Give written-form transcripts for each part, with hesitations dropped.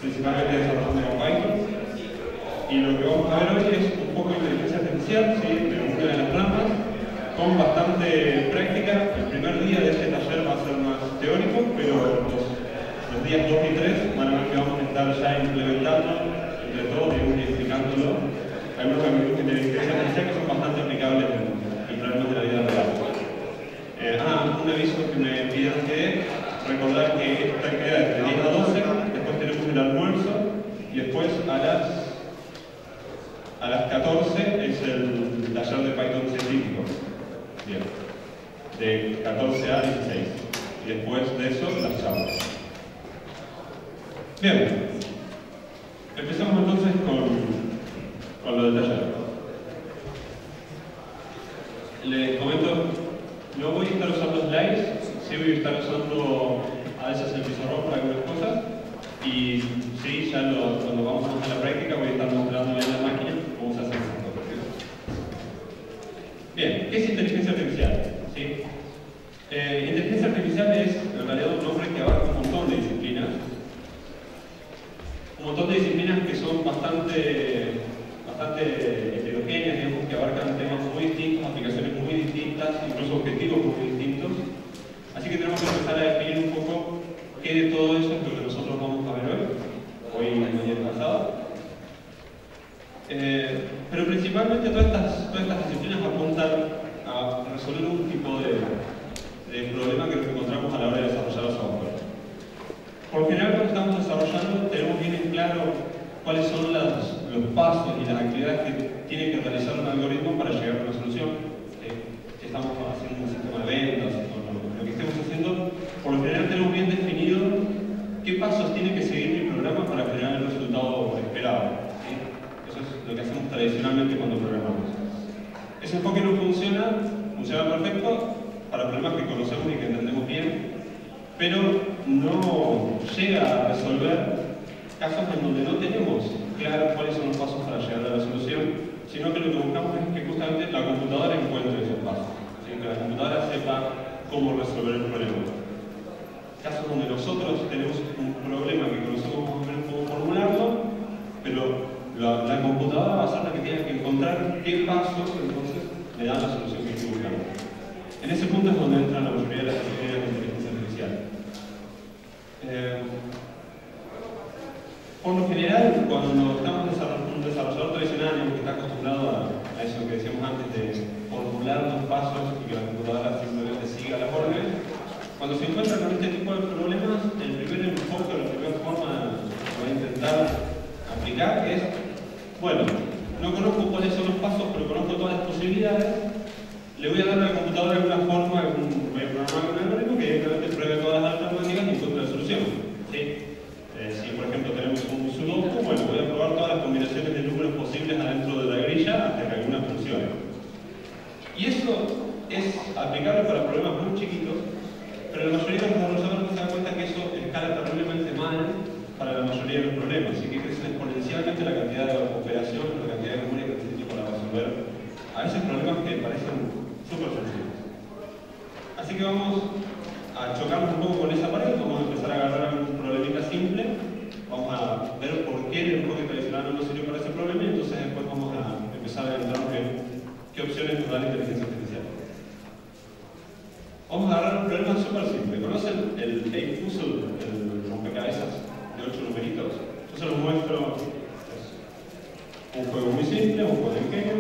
principalmente desarrollando con Python. Y lo que vamos a ver hoy es un poco de inteligencia artificial, ¿sí? De una de las ramas, con bastante práctica. El primer día de este taller va a ser más teórico, pero los días 2 y 3 van a ver que vamos a estar ya implementando entre todos y explicándolo algunos mecanismos de inteligencia artificial que son bastante aplicables en problemas de la vida real. Un aviso que me piden que recordar que esta queda de 10 a 12, después tenemos el almuerzo y después a las 14 es el taller de Python científico. Bien. De 14 a 16. Y después de eso, las charlas. Bien. Empezamos entonces con lo del taller. Les comento, no voy a estar usando slides, sí voy a estar usando a veces el pizarrón para algunas cosas. Y sí, ya cuando vamos a la práctica voy a estar mostrando en la máquina cómo se hacen esas cosas. Bien, ¿qué es inteligencia artificial? ¿Sí? Inteligencia artificial es en realidad un nombre que abarca un montón de disciplinas. Un montón de disciplinas que son bastante heterogéneas, digamos, que abarcan temas muy distintos, aplicaciones muy distintas, incluso objetivos muy distintos. Así que tenemos que empezar a definir un poco qué de todo eso es lo que nosotros vamos a ver hoy y mañana pasado. Pero principalmente todas estas disciplinas apuntan a resolver un tipo de problema que nos encontramos a la hora de desarrollar software. Por lo general, cuando estamos desarrollando, tenemos bien en claro cuáles son los pasos y las actividades que tiene que realizar un algoritmo para llegar a una solución. Si estamos haciendo un sistema de ventas o lo que estemos haciendo, por lo general tenemos bien definido qué pasos tiene que seguir mi programa para generar el resultado esperado. ¿Sí? Eso es lo que hacemos tradicionalmente cuando programamos. Ese enfoque no funciona perfecto para problemas que conocemos y que entendemos bien, pero no llega a resolver casos en donde no tenemos claro cuáles son los pasos para llegar a la solución, sino que lo que buscamos es que justamente la computadora encuentre esos pasos, ¿sí? Que la computadora sepa cómo resolver el problema. Casos donde nosotros tenemos un problema que conocemos más o menos cómo formularlo, pero la computadora va a ser la que tiene que encontrar qué pasos entonces le dan la solución que estoy buscando. En ese punto es donde entran la mayoría de las disciplinas de inteligencia artificial. Por lo general, cuando estamos un desarrollador tradicional que está acostumbrado a eso que decíamos antes de formular los pasos y que la computadora simplemente siga las órdenes, cuando se encuentra con este tipo de problemas, el primer enfoque o la primera forma que voy a intentar aplicar es, bueno, no conozco cuáles son los pasos, pero conozco todas las posibilidades. Le voy a dar a la computadora alguna forma, voy a programar un algoritmo que directamente pruebe todas las alternativas y encuentre la solución. ¿Sí? Si por ejemplo tenemos un sudoku, bueno, voy a probar todas las combinaciones de números posibles adentro de la grilla hasta que alguna funcione. Y eso es aplicable para problemas muy chiquitos, pero la mayoría de los desarrolladores se dan cuenta que eso escala terriblemente mal para la mayoría de los problemas, así que crece exponencialmente la cantidad de operaciones, la cantidad de memoria que necesito para resolver a veces problemas que parecen súper sencillos. Así que vamos a chocarnos un poco con esa pared, vamos a empezar a agarrar un problemita simple, vamos a ver por qué el enfoque tradicional no nos sirve para ese problema y entonces después vamos a empezar a entrar en qué opciones nos da la inteligencia artificial. Vamos a agarrar un problema súper simple. ¿Conocen el 8 puzzle, el rompecabezas de 8 numeritos? Yo se los muestro. Es un juego muy simple, un juego de pequeño.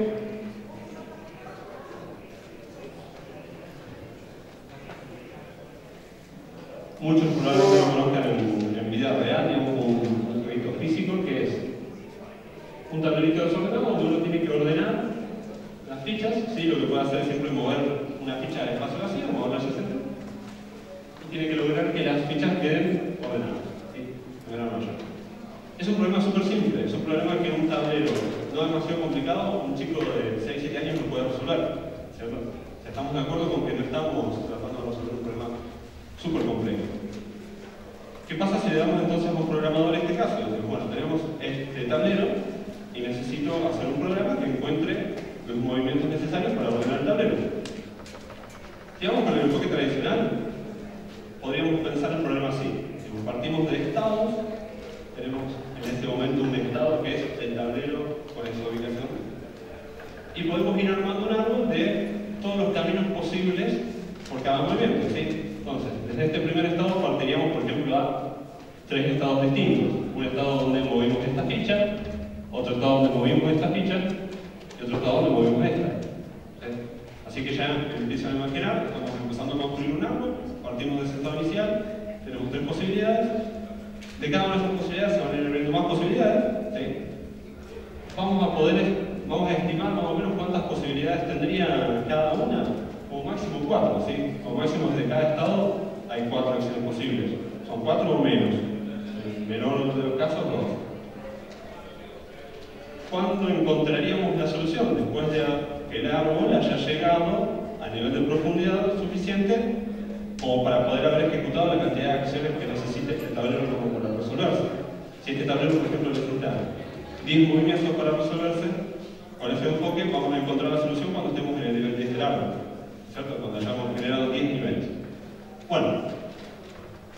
Muchos probablemente lo conozcan en vida real, digamos, un jueguito físico que es un tablerito desordenado donde uno tiene que ordenar las fichas. ¿Sí? Lo que puede hacer es siempre mover una ficha de espacio vacío, moverla hacia el centro, y tiene que lograr que las fichas queden ordenadas, ¿sí? De manera mayor. Es un problema súper simple, es un problema que un tablero no demasiado complicado, un chico de 6-7 años lo puede resolver, ¿cierto? O sea, estamos de acuerdo con que no estamos tratando de resolver un problema súper complejo. ¿Qué pasa si le damos entonces a un programador este caso? Decimos, bueno, tenemos este tablero y necesito hacer un programa que encuentre los movimientos necesarios para ordenar el tablero. Si vamos con el enfoque tradicional, podríamos pensar el problema así. Si partimos de estados, tenemos podemos ir armando un árbol de todos los caminos posibles por cada movimiento, ¿sí? Entonces, desde este primer estado partiríamos, por ejemplo, a 3 estados distintos. Un estado donde movimos esta ficha, otro estado donde movimos esta ficha, y otro estado donde movimos esta. ¿Sí? Así que ya empiezan a imaginar, estamos empezando a construir un árbol, partimos de ese estado inicial, tenemos 3 posibilidades. De cada una de esas posibilidades se van a ir abriendo más posibilidades. ¿Sí? Vamos a estimar más o menos cuántas posibilidades tendría cada una, como máximo 4, ¿sí? Como máximo desde cada estado hay 4 acciones posibles. Son 4 o menos. En menor de los casos, 2. ¿Cuándo encontraríamos la solución? Después de que el árbol haya llegado a nivel de profundidad suficiente como para poder haber ejecutado la cantidad de acciones que necesite este tablero como para resolverse. Si este tablero, por ejemplo, necesita 10 movimientos para resolverse, con ese enfoque vamos a encontrar la solución cuando estemos en el nivel 10 del árbol, ¿cierto? Cuando hayamos generado 10 niveles. Bueno,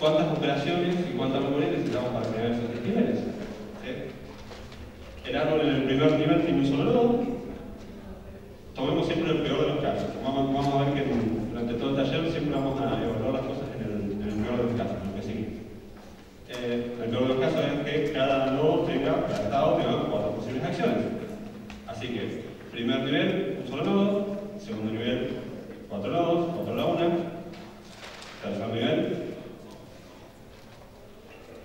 ¿cuántas operaciones y cuántas memoria necesitamos para generar esos 10 niveles? ¿Sí? El árbol en el primer nivel tiene un solo nodo. Tomemos siempre el peor de los casos. Vamos a ver que durante todo el taller siempre vamos a evaluar las cosas en el peor de los casos, lo que sigue. El peor de los casos es que cada nodo cada estado tenga 4 posibles acciones. Así que, primer nivel, un solo nodo. Segundo nivel, 4 nodos, 4 a la 1. Tercer nivel,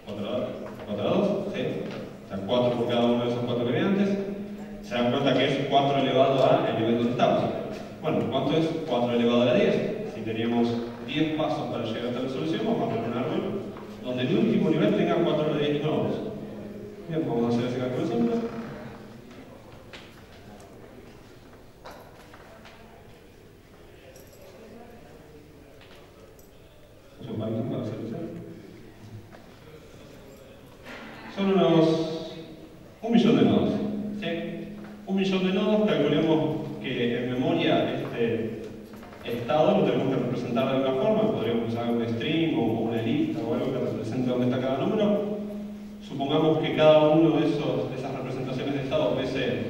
4 a 2, ¿sí? O sea, 4 por cada uno de esos 4 que vi antes. Se dan cuenta que es 4 elevado a el nivel donde estamos. Bueno, ¿cuánto es 4 elevado a la 10? Si teníamos 10 pasos para llegar a esta resolución, vamos a poner un árbol donde el último nivel tenga 4 de 10 nodos. Bien, vamos a hacer ese cálculo simple. Un Python para hacer eso. Son unos 1 millón de nodos. ¿Sí? 1 millón de nodos, calculemos que en memoria este estado lo tenemos que representar de alguna forma. Podríamos usar un string o una lista o algo que represente dónde está cada número. Supongamos que cada uno de esas representaciones de estado pese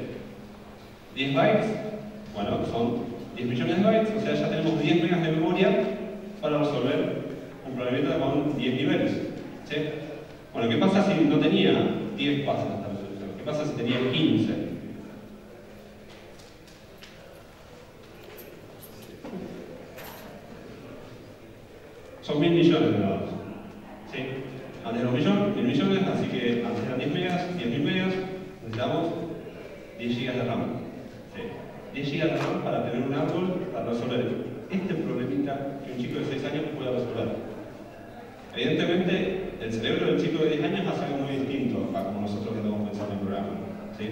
10 bytes. Bueno, son 10 millones de bytes, o sea, ya tenemos 10 megas de memoria para resolver un problemita con 10 niveles. ¿Sí? Bueno, ¿qué pasa si no tenía 10 pasos esta resolución? ¿Qué pasa si tenía 15? Son 1000 millones de nodos. ¿Sí? Antes era 1 millón, 1000 millones, así que antes eran 10 megas, 10.000 megas, necesitamos 10 gigas de RAM. ¿Sí? 10 gigas de RAM para tener un árbol para resolver este problemita que un chico de 6 años pueda resolver. Evidentemente, el cerebro del chico de 10 años hace algo muy distinto a como nosotros estamos pensando en el programa. ¿Sí?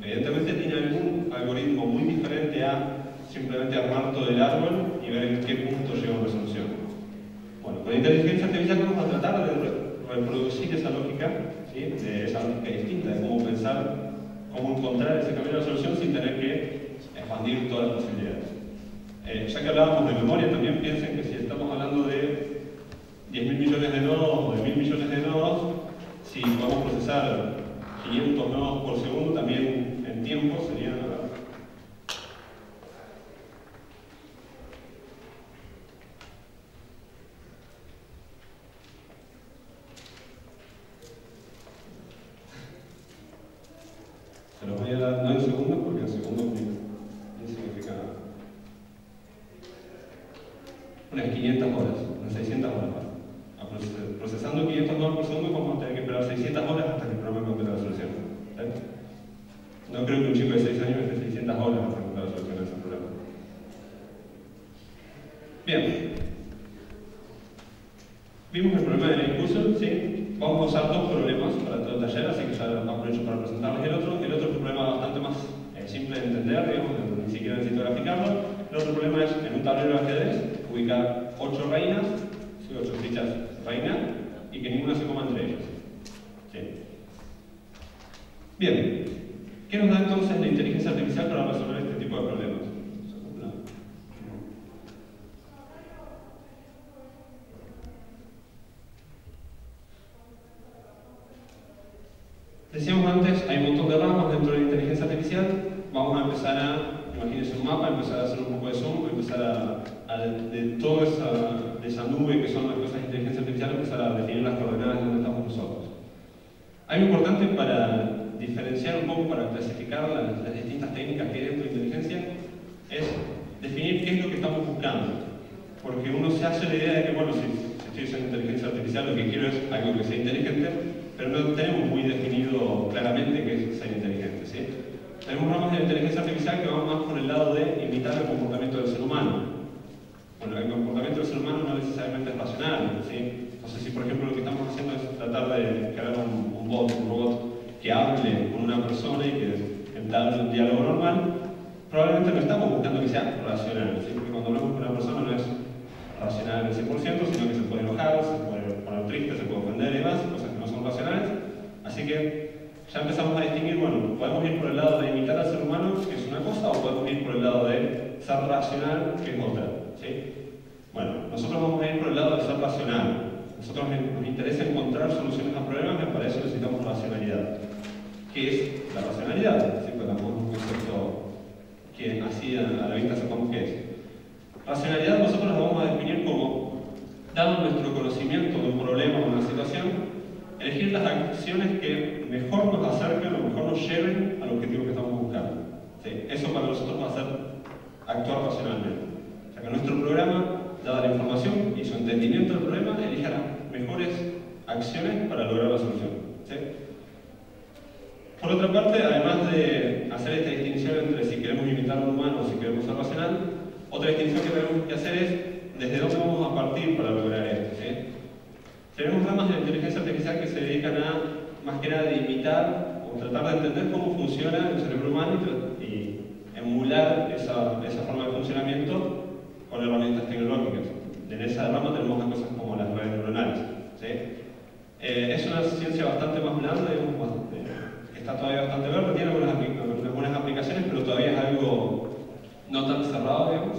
Evidentemente tiene algún algoritmo muy diferente a simplemente armar todo el árbol y ver en qué punto llega a resolución. Bueno, con la inteligencia artificial vamos a tratar de reproducir esa lógica, ¿sí? De esa lógica distinta, de cómo pensar, cómo encontrar ese camino de resolución sin tener que expandir todas las posibilidades. Ya que hablábamos de memoria, también piensen que si estamos hablando de 10.000 millones de nodos o de 1.000 millones de nodos, si podemos procesar 500 nodos por segundo, también en tiempo sería nada. Se los voy a dar no en segundos porque en segundos no significa nada. Unas 500 horas, unas 600 horas más. Procesando 500 nodos por segundo vamos a tener que esperar 600 horas hasta que el programa encuentre la solución. ¿Sí? No creo que un chico de 6 años esté 600 horas hasta encontrar la solución a ese problema. Bien. Vimos el problema del impulso, ¿sí? Vamos a usar 2 problemas para todo el taller, así que ya aprovecho para presentarles el otro. El otro es un problema bastante más simple de entender, digamos, ni siquiera necesito graficarlo. El otro problema es, en un tablero de ajedrez, ubicar 8 reinas, 8 fichas reina, y que ninguna se coma entre ellas. ¿Sí? Bien, ¿qué nos da entonces la inteligencia artificial para resolver este tipo de problemas? Decíamos antes, hay un montón de ramas dentro de la inteligencia artificial. Vamos a empezar a, imagínense un mapa, empezar a hacer un poco de zoom, empezar de toda esa nube que son las cosas de inteligencia artificial, empezar a definir las coordenadas de donde estamos nosotros. Algo importante para diferenciar un poco, para clasificar las distintas técnicas que hay dentro de inteligencia, es definir qué es lo que estamos buscando. Porque uno se hace la idea de que, bueno, si estoy usando inteligencia artificial, lo que quiero es algo que sea inteligente, pero no tenemos muy definido claramente qué es ser inteligente, ¿sí? Tenemos ramas de inteligencia artificial que van más por el lado de imitar el comportamiento del ser humano. Bueno, el comportamiento del ser humano no necesariamente es racional, ¿sí? Entonces, si por ejemplo lo que estamos haciendo es tratar de crear un robot que hable con una persona y que entablare un diálogo normal, probablemente no estamos buscando que sea racional, ¿sí? Porque cuando hablamos con una persona no es racional al 100%, sino que se puede enojar, se puede poner triste, se puede ofender y demás, cosas que no son racionales. Así que ya empezamos a distinguir, bueno, podemos ir por el lado de imitar al ser humano, que es una cosa, o podemos ir por el lado de ser racional, que es otra, ¿sí? Bueno, nosotros vamos a ir por el lado de ser racional. Nosotros nos interesa encontrar soluciones a problemas y para eso necesitamos racionalidad. ¿Qué es la racionalidad? ¿Sí? Pues tampoco es un concepto que así a la vista sepamos qué es. Racionalidad nosotros la vamos a definir como, dado nuestro conocimiento de un problema o una situación, elegir las acciones que mejor nos acerquen o mejor nos lleven al objetivo que estamos buscando. ¿Sí? Eso para nosotros va a ser actuar racionalmente. O sea que nuestro programa, dada la información y su entendimiento del problema, elija las mejores acciones para lograr la solución. ¿Sí? Por otra parte, además de hacer esta distinción entre si queremos imitar a un humano o si queremos ser racional, otra distinción que tenemos que hacer es desde dónde vamos a partir para lograr esto. ¿Sí? Tenemos ramas de la inteligencia artificial que se dedican a, más que nada, de imitar o tratar de entender cómo funciona el cerebro humano y emular esa forma de funcionamiento con herramientas tecnológicas. En esa rama tenemos las cosas como las redes neuronales. ¿Sí? Es una ciencia bastante más blanda, digamos, está todavía bastante verde, tiene algunas aplicaciones, pero todavía es algo no tan cerrado, digamos.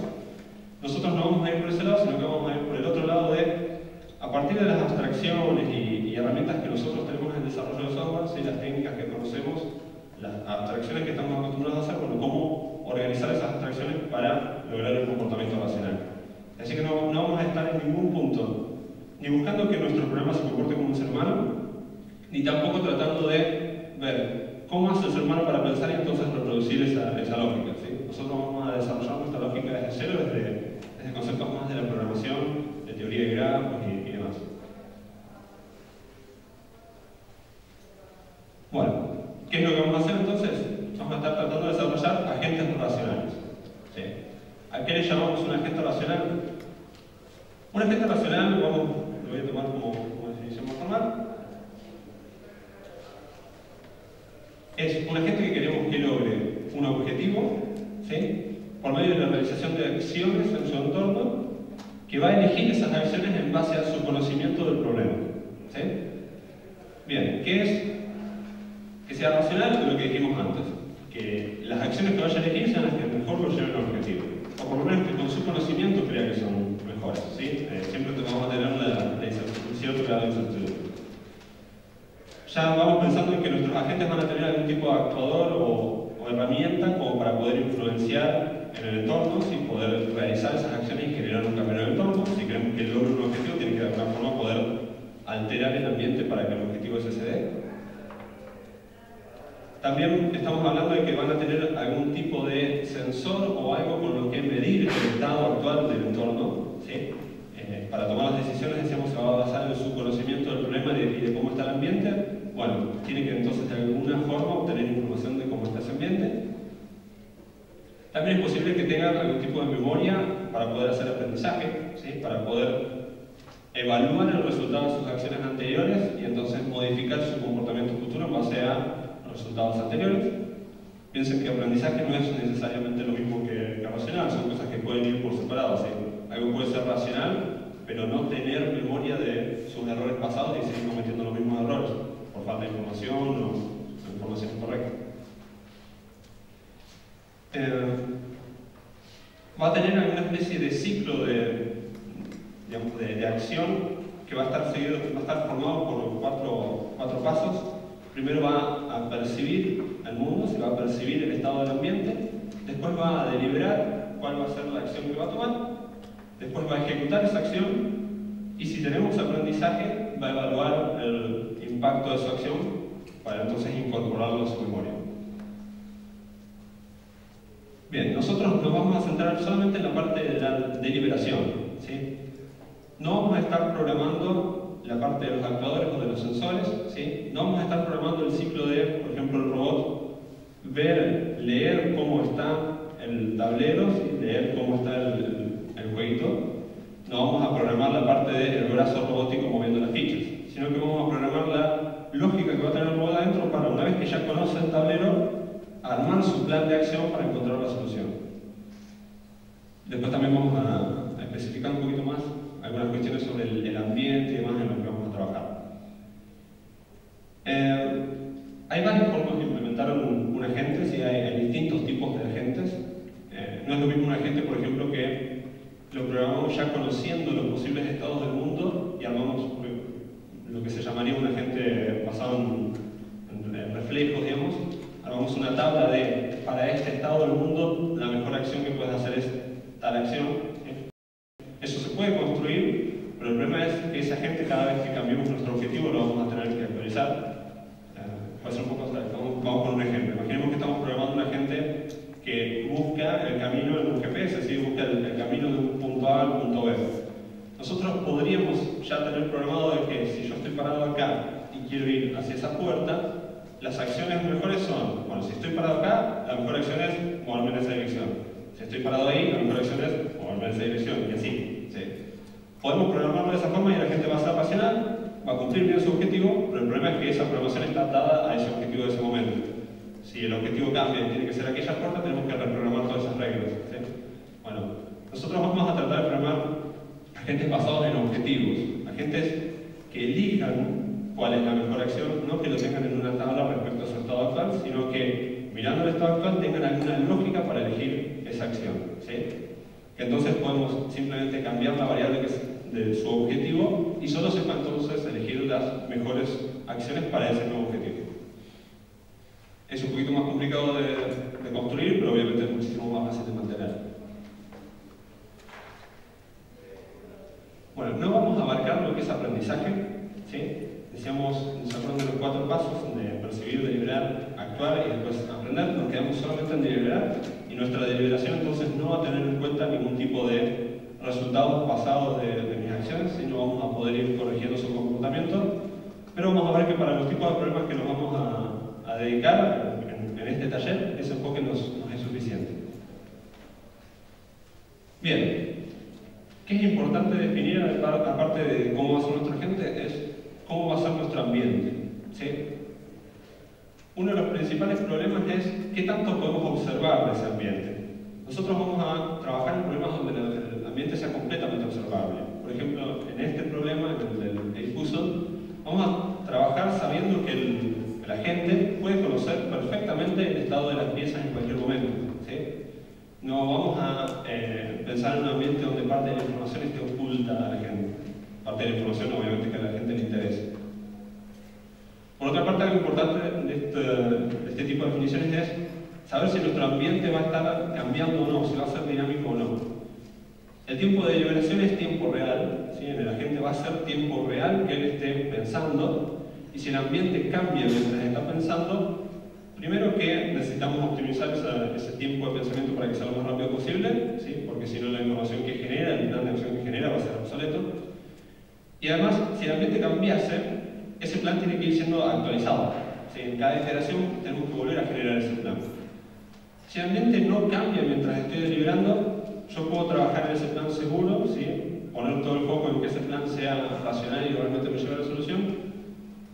Nosotros no vamos a ir por ese lado, sino que vamos a ir por el otro lado de, a partir de las abstracciones y herramientas que nosotros tenemos en el desarrollo de software, ¿sí? Las técnicas que conocemos, las abstracciones que estamos acostumbrados a hacer, bueno, cómo organizar esas abstracciones para lograr el comportamiento racional. Así que no vamos a estar en ningún punto ni buscando que nuestro programa se comporte como un ser humano, ni tampoco tratando de ver cómo hace el ser humano para pensar y entonces reproducir esa lógica. ¿Sí? Nosotros vamos a desarrollar nuestra lógica desde cero, desde conceptos más de la programación, de teoría de grafos y demás. Bueno, ¿qué es lo que vamos a hacer entonces? Vamos a estar tratando de desarrollar agentes racionales. ¿Sí? ¿A qué le llamamos un agente racional? Un agente racional, lo voy a tomar como definición más formal, es un agente que queremos que logre un objetivo, ¿sí? Por medio de la realización de acciones en su entorno, que va a elegir esas acciones en base a su conocimiento del problema. ¿Sí? Bien, ¿qué es? Que sea racional de lo que dijimos antes. Que las acciones que vaya a elegir sean las que mejor lo lleven al objetivo. O por lo menos que con su conocimiento crea que son mejores. ¿Sí? Siempre vamos a tener cierto grado de incertidumbre. Ya vamos pensando en que nuestros agentes van a tener algún tipo de actuador o herramienta como para poder influenciar en el entorno, ¿sí? Poder realizar esas acciones y generar un cambio en el entorno. Si queremos que logre un objetivo, tiene que de alguna forma poder alterar el ambiente para que el objetivo ese se dé. También estamos hablando de que van a tener algún tipo de sensor o algo con lo que medir el estado actual del entorno. ¿Sí? Para tomar las decisiones, decíamos, se va a basar en su conocimiento del problema y de cómo está el ambiente. Bueno, tiene que entonces de alguna forma obtener información de cómo está ese ambiente. También es posible que tengan algún tipo de memoria para poder hacer aprendizaje, ¿sí? Para poder evaluar el resultado de sus acciones anteriores y entonces modificar su comportamiento futuro en base a los resultados anteriores. Piensen que aprendizaje no es necesariamente lo mismo que racional, son cosas que pueden ir por separado. ¿Sí? Algo puede ser racional, pero no tener memoria de sus errores pasados y seguir cometiendo los mismos errores por falta de información o información incorrecta. Va a tener alguna especie de ciclo de acción que va a estar seguido, va a estar formado por cuatro pasos. Primero va a percibir el mundo, se va a percibir el estado del ambiente, después va a deliberar cuál va a ser la acción que va a tomar, después va a ejecutar esa acción, y si tenemos aprendizaje, va a evaluar el impacto de su acción para entonces incorporarlo a su memoria. Bien, nosotros nos vamos a centrar solamente en la parte de la deliberación, ¿sí? No vamos a estar programando la parte de los actuadores o de los sensores, ¿sí? No vamos a estar programando el ciclo de, por ejemplo, el robot, leer cómo está el tablero, ¿sí? Leer cómo está el jueguito. No vamos a programar la parte del brazo robótico moviendo las fichas, sino que vamos a programar la lógica que va a tener el robot adentro para, una vez que ya conoce el tablero, armar su plan de acción para encontrar la solución. Después también vamos a especificar un poquito más algunas cuestiones sobre el ambiente y demás en lo que vamos a trabajar. Hay varias formas de implementar un agente, ¿sí? Hay distintos tipos de agentes. No es lo mismo un agente, por ejemplo, que lo programamos ya conociendo los posibles estados del mundo y armamos lo que se llamaría un agente basado en reflejos, digamos. Armamos una tabla de, para este estado del mundo, la mejor acción que puedes hacer es tal acción. Eso se puede construir, pero el problema es que ese agente, cada vez que cambiemos nuestro objetivo, lo vamos a tener que actualizar. Puede ser un poco, vamos con un ejemplo. Imaginemos que estamos programando un agente que busca el camino en un GPS, ¿sí? Busca el camino de un punto A al punto B. Nosotros podríamos ya tener programado de que si yo estoy parado acá y quiero ir hacia esa puerta, las acciones mejores son, bueno, si estoy parado acá, la mejor acción es moverme en esa dirección. Si estoy parado ahí, la mejor acción es moverme en esa dirección, y así, ¿sí? Podemos programarlo de esa forma y la gente va a ser apasionada, va a cumplir bien su objetivo, pero el problema es que esa programación está atada a ese objetivo de ese momento. Si el objetivo cambia y tiene que ser aquella puerta, tenemos que reprogramar todas esas reglas, ¿sí? Bueno, nosotros vamos a tratar de programar agentes basados en objetivos, agentes que elijan cuál es la mejor acción, no que lo tengan en una tabla respecto a su estado actual, sino que mirando el estado actual tengan alguna lógica para elegir esa acción, ¿sí? Que entonces podemos simplemente cambiar la variable que es de su objetivo y solo sepa entonces elegir las mejores acciones para ese nuevo objetivo. Es un poquito más complicado de construir, pero obviamente es muchísimo más fácil de mantener. Bueno, no vamos a abarcar lo que es aprendizaje, ¿sí? Decíamos, nos acuerdan de los 4 pasos de percibir, deliberar, actuar y después aprender. Nos quedamos solamente en deliberar y nuestra deliberación entonces no va a tener en cuenta ningún tipo de resultados pasados de mis acciones, sino vamos a poder ir corrigiendo su comportamiento. Pero vamos a ver que para los tipos de problemas que nos vamos a dedicar en este taller, ese enfoque nos es suficiente. Bien, ¿qué es importante definir aparte de cómo va a ser nuestro agente? Es cómo va a ser nuestro ambiente, ¿sí? Uno de los principales problemas es qué tanto podemos observar de ese ambiente. Nosotros vamos a trabajar en problemas donde el ambiente sea completamente observable. Por ejemplo, en este problema, en el del puzzle, vamos a trabajar sabiendo que el agente puede conocer perfectamente el estado de las piezas en cualquier momento, ¿sí? No vamos a pensar en un ambiente donde parte de la información esté oculta a la gente. Parte de la información, obviamente, que a la gente le interese. Por otra parte, algo importante de este tipo de definiciones es saber si nuestro ambiente va a estar cambiando o no, si va a ser dinámico o no. El tiempo de deliberación es tiempo real, ¿sí? En el agente va a ser tiempo real que él esté pensando, y si el ambiente cambia mientras está pensando, primero que necesitamos optimizar ese tiempo de pensamiento para que sea lo más rápido posible, ¿sí? Porque si no la información que genera, el plan de acción que genera va a ser obsoleto. Y además, si el ambiente cambiase, ese plan tiene que ir siendo actualizado, ¿sí? En cada iteración tenemos que volver a generar ese plan. Si el ambiente no cambia mientras estoy deliberando, yo puedo trabajar en ese plan seguro, ¿sí? Poner todo el foco en que ese plan sea racional y realmente me lleve a la solución,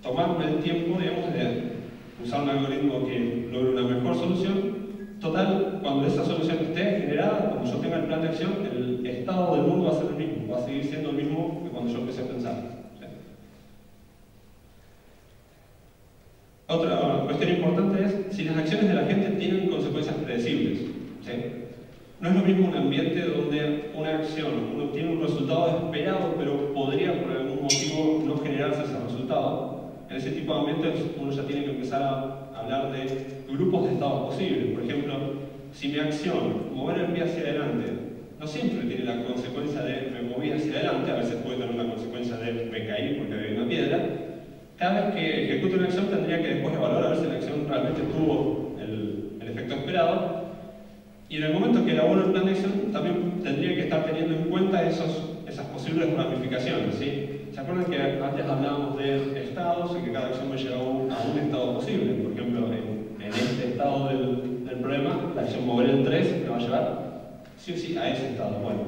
tomarme el tiempo, digamos, de usar un algoritmo que logre una mejor solución. Total, cuando esa solución esté generada, cuando yo tenga el plan de acción, el estado del mundo va a ser el mismo, va a seguir siendo el mismo que cuando yo empecé a pensar, ¿sí? Otra cuestión importante es si las acciones de la gente tienen consecuencias predecibles, ¿sí? No es lo mismo un ambiente donde una acción uno tiene un resultado esperado, pero podría por algún motivo no generarse ese resultado. En ese tipo de ambientes uno ya tiene que empezar a hablar de grupos de estados posibles. Por ejemplo, si mi acción, mover el pie hacia adelante, no siempre tiene la consecuencia de me moví hacia adelante, a veces puede tener una consecuencia de me caí porque había una piedra, cada vez que ejecute una acción tendría que después evaluar a ver si la acción realmente tuvo el efecto esperado, y en el momento que elaboro el plan de acción también tendría que estar teniendo en cuenta esas posibles ramificaciones, ¿sí? ¿Se acuerdan que antes hablábamos de estados y que cada acción me lleva a un estado posible? Por ejemplo, en este estado del problema, la acción mover el 3 me va a llevar sí o sí a ese estado. Bueno,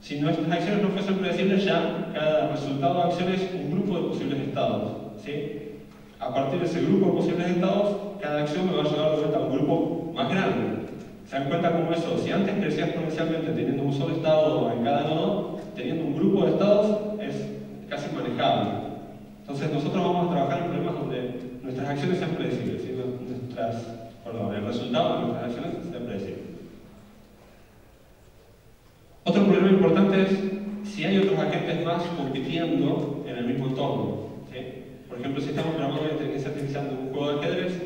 si nuestras acciones no fuesen predecibles, ya cada resultado de acción es un grupo de posibles estados, ¿sí? A partir de ese grupo de posibles estados, cada acción me va a llevar de vuelta a un grupo más grande. ¿Se dan cuenta cómo eso? Si antes crecía exponencialmente teniendo un solo estado en cada nodo, teniendo un grupo de estados es casi manejable. Entonces nosotros vamos a trabajar en problemas donde nuestras acciones sean predecibles, ¿sí? El resultado de nuestras acciones sea predecible. Otro problema importante es si hay otros agentes más compitiendo en el mismo entorno, ¿sí? Por ejemplo, si estamos programando una inteligencia artificial de un juego de ajedrez,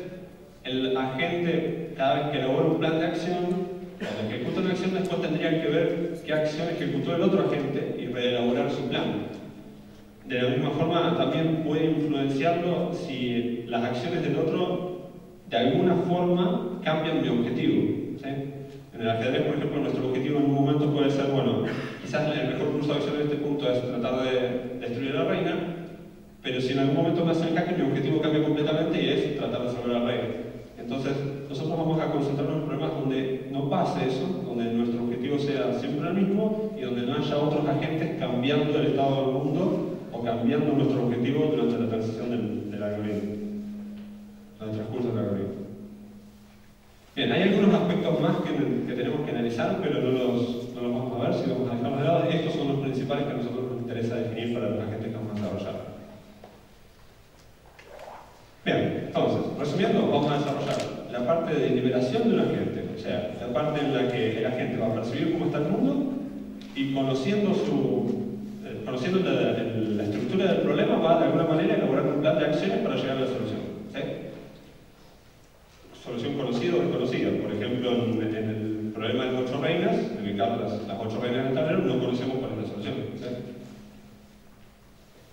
el agente, cada vez que elabora un plan de acción, cuando ejecuta una acción, después tendría que ver qué acción ejecutó el otro agente y reelaborar su plan. De la misma forma, también puede influenciarlo si las acciones del otro de alguna forma cambian mi objetivo, ¿sí? En el ajedrez, por ejemplo, nuestro objetivo en un momento puede ser, bueno, quizás el mejor curso de acción en este punto es tratar de destruir a la reina, pero si en algún momento me hacen jaque, mi objetivo cambia completamente y es tratar de salvar a la reina. Entonces, nosotros vamos a concentrarnos en problemas donde no pase eso, donde nuestro objetivo sea siempre el mismo y donde no haya otros agentes cambiando el estado del mundo o cambiando nuestro objetivo durante la transición del algoritmo, durante el transcurso del algoritmo. Bien, hay algunos aspectos más que tenemos que analizar, pero no los vamos a ver, si vamos a dejarlos de lado. Estos son los principales que a nosotros nos interesa definir para los agentes que vamos a desarrollar. Bien, entonces, resumiendo, vamos a desarrollar la parte de liberación de un agente, o sea, la parte en la que el agente va a percibir cómo está el mundo y conociendo la estructura del problema va de alguna manera a elaborar un plan de acciones para llegar a la solución, ¿sí? Solución conocida o desconocida. Por ejemplo, en el problema de las 8 reinas, en el caso de las 8 reinas del tablero, no conocemos cuál es la solución, ¿sí?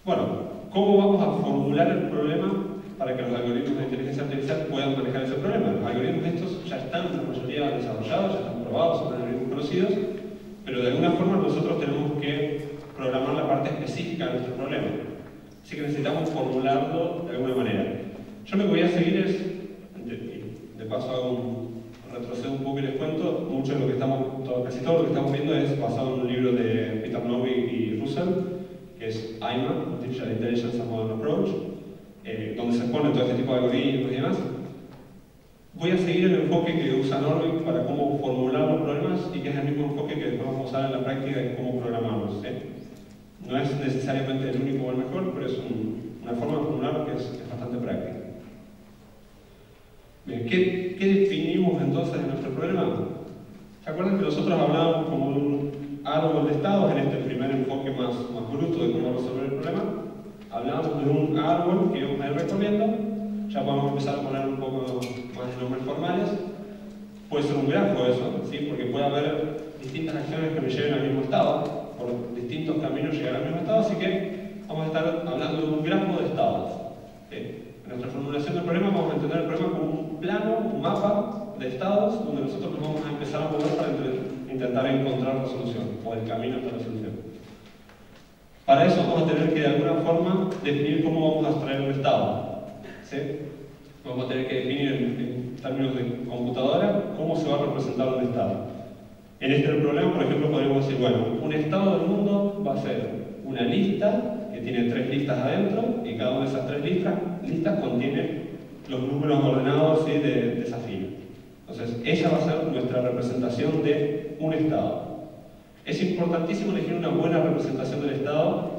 Bueno, ¿cómo vamos a formular el problema para que los algoritmos de inteligencia artificial puedan manejar ese problema? Los algoritmos estos ya están, la mayoría desarrollados, ya están probados, son algoritmos conocidos, pero de alguna forma nosotros tenemos que programar la parte específica de nuestro problema. Así que necesitamos formularlo de alguna manera. Yo lo que voy a seguir es, de paso retrocedo un poco y les cuento, mucho de lo que casi todo lo que estamos viendo es basado en un libro de Peter Novick y Russell, que es AIMA, Artificial Intelligence and Modern Approach, donde se exponen todo este tipo de algoritmos y demás. Voy a seguir el enfoque que usa Novick para cómo formular los problemas y que es el mismo enfoque que después vamos a usar en la práctica de cómo programarlos, ¿sí? No es necesariamente el único o el mejor, pero es una forma de formular que es bastante práctica. Bien, ¿qué definimos entonces de nuestro problema? ¿Se acuerdan que nosotros hablábamos como de un árbol de estados en este primer enfoque más bruto de cómo resolver el problema? Hablábamos de un árbol que íbamos a ir recorriendo, ya podemos empezar a poner un poco más de nombres formales. Puede ser un grafo eso, ¿sí? Porque puede haber distintas acciones que me lleven al mismo estado, por distintos caminos llegar al mismo estado, así que vamos a estar hablando de un grafo de estados, ¿sí? En nuestra formulación del problema vamos a entender el problema como un plano, un mapa de estados, donde nosotros nos vamos a empezar a mover para intentar encontrar la solución, o el camino hasta la solución. Para eso vamos a tener que de alguna forma definir cómo vamos a extraer un estado, ¿sí? Vamos a tener que definir en términos de computadora cómo se va a representar un estado. En este problema, por ejemplo, podríamos decir, bueno, un estado del mundo va a ser una lista que tiene 3 listas adentro y cada una de esas 3 listas contiene los números ordenados, ¿sí? de esa fila. Entonces, ella va a ser nuestra representación de un estado. Es importantísimo elegir una buena representación del estado,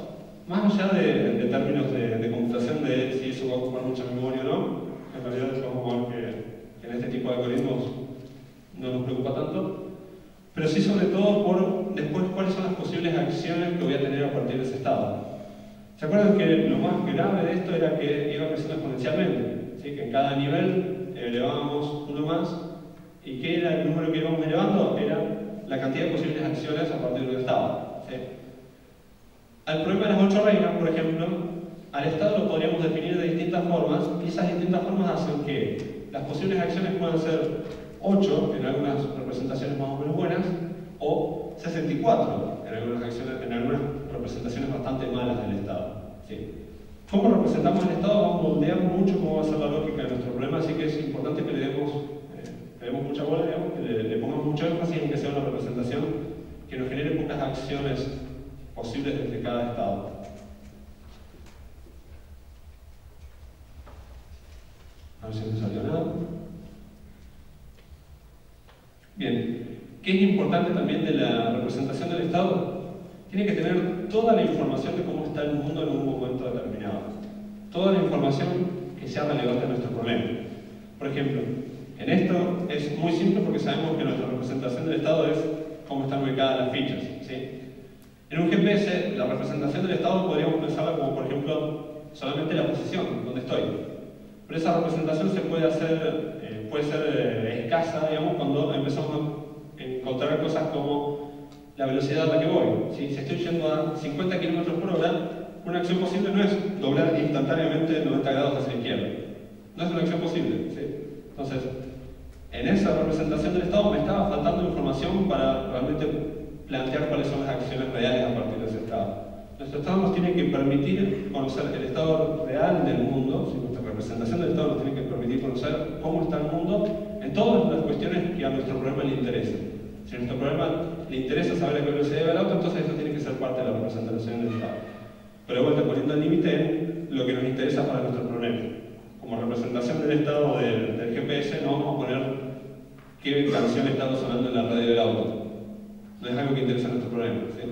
más allá de términos de computación, de si eso va a ocupar mucha memoria o no. En realidad vamos a ver que en este tipo de algoritmos no nos preocupa tanto, pero sí sobre todo por después cuáles son las posibles acciones que voy a tener a partir de ese estado. ¿Se acuerdan que lo más grave de esto era que iba creciendo exponencialmente? ¿Sí? Que en cada nivel elevábamos uno más ¿Y qué era el número que íbamos elevando? Era la cantidad de posibles acciones a partir del estado. ¿Sí? Al problema de las 8 reinas, por ejemplo, al estado lo podríamos definir de distintas formas, y esas distintas formas hacen que las posibles acciones puedan ser 8 en algunas representaciones más o menos buenas, o 64 en algunas representaciones bastante malas del estado. ¿Sí? ¿Cómo representamos el estado? Vamos a moldear mucho cómo va a ser la lógica de nuestro problema, así que es importante que le demos mucha bola, digamos, que le pongamos mucho énfasis en que sea una representación que nos genere pocas acciones posibles desde cada estado. A ver si no salió nada. Bien, ¿qué es importante también de la representación del estado? Tiene que tener toda la información de cómo está el mundo en un momento determinado. Toda la información que sea relevante a nuestro problema. Por ejemplo, en esto es muy simple porque sabemos que nuestra representación del estado es cómo están ubicadas las fichas. ¿Sí? En un GPS, la representación del estado podríamos pensarla como, por ejemplo, solamente la posición, donde estoy. Pero esa representación se puede hacer, puede ser escasa, digamos, cuando empezamos a encontrar cosas como la velocidad a la que voy. ¿Sí? Si estoy yendo a 50 km por hora, una acción posible no es doblar instantáneamente 90 grados hacia la izquierda. No es una acción posible. ¿Sí? Entonces, en esa representación del estado me estaba faltando información para realmente plantear cuáles son las acciones reales a partir de ese estado. Nuestro estado nos tiene que permitir conocer el estado real del mundo, ¿sí? Nuestra representación del estado nos tiene que permitir conocer cómo está el mundo en todas las cuestiones que a nuestro problema le interesan. Si a nuestro problema le interesa saber a qué velocidad va el auto, entonces eso tiene que ser parte de la representación del estado. Pero de vuelta, poniendo el límite en lo que nos interesa para nuestro problema. Como representación del estado del GPS, no vamos a poner qué canción está sonando en la radio del auto. No es algo que interesa a nuestro problema. ¿Sí?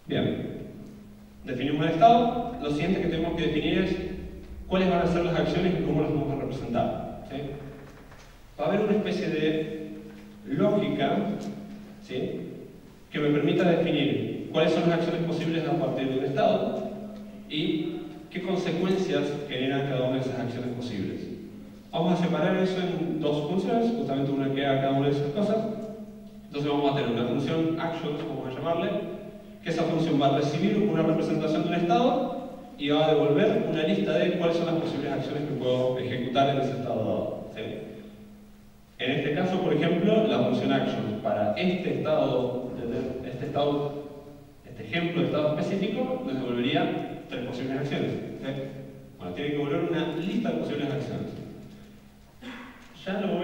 Bien. Definimos el estado. Lo siguiente que tenemos que definir es cuáles van a ser las acciones y cómo las vamos a representar. ¿Sí? Va a haber una especie de lógica, ¿sí?, que me permita definir cuáles son las acciones posibles a partir del estado y qué consecuencias generan cada una de esas acciones posibles. Vamos a separar eso en dos funciones, justamente una que haga cada una de esas cosas. Entonces vamos a tener una función actions, vamos a llamarle, que esa función va a recibir una representación de un estado y va a devolver una lista de cuáles son las posibles acciones que puedo ejecutar en ese estado dado. ¿Sí? En este caso, por ejemplo, la función actions para este ejemplo de estado específico nos devolvería 3 posibles acciones. ¿Sí? Bueno, tiene que devolver una lista de posibles acciones. Ya lo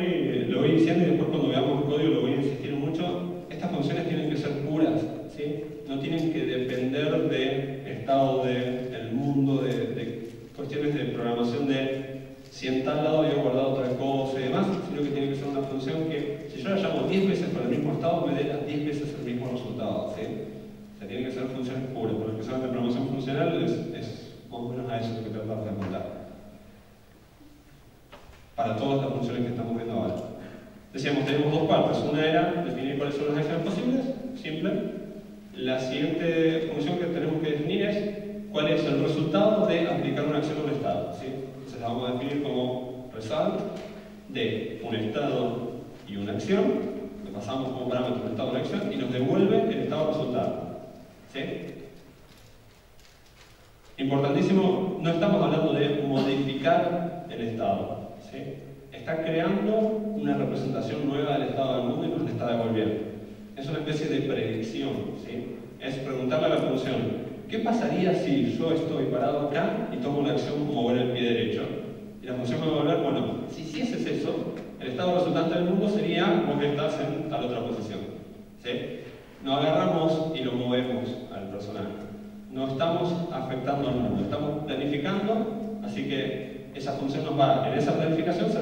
voy diciendo y después cuando veamos el código lo voy a insistir mucho. Estas funciones tienen que ser puras, ¿sí? No tienen que depender del estado del mundo, de cuestiones de programación de si en tal lado había guardado otra cosa y demás, sino que tiene que ser una función que, si yo la llamo 10 veces para el mismo estado, me dé las 10 veces el mismo resultado. ¿Sí? O sea, tienen que ser funciones puras. Por lo que saben de programación funcional es más o menos a eso lo que tratamos de apuntar. Para todas las funciones que estamos viendo ahora. Decíamos, tenemos dos partes. Una era definir cuáles son las acciones posibles, simple. La siguiente función que tenemos que definir es cuál es el resultado de aplicar una acción a un estado. ¿Sí? Entonces la vamos a definir como result de un estado y una acción. Le pasamos como parámetro un estado y una acción y nos devuelve el estado resultado. ¿Sí? Importantísimo, no estamos hablando de modificar el estado. ¿Sí? Está creando una representación nueva del estado del mundo y nos la está devolviendo. Es una especie de predicción. ¿Sí? Es preguntarle a la función, ¿qué pasaría si yo estoy parado acá y tomo una acción como mover el pie derecho? Y la función me va a volver, bueno, si hicieses eso, el estado resultante del mundo sería vos que estás en tal otra posición. ¿Sí? No agarramos y lo movemos al personaje. No estamos afectando al mundo, estamos planificando, así que esa función nos va, en esa planificación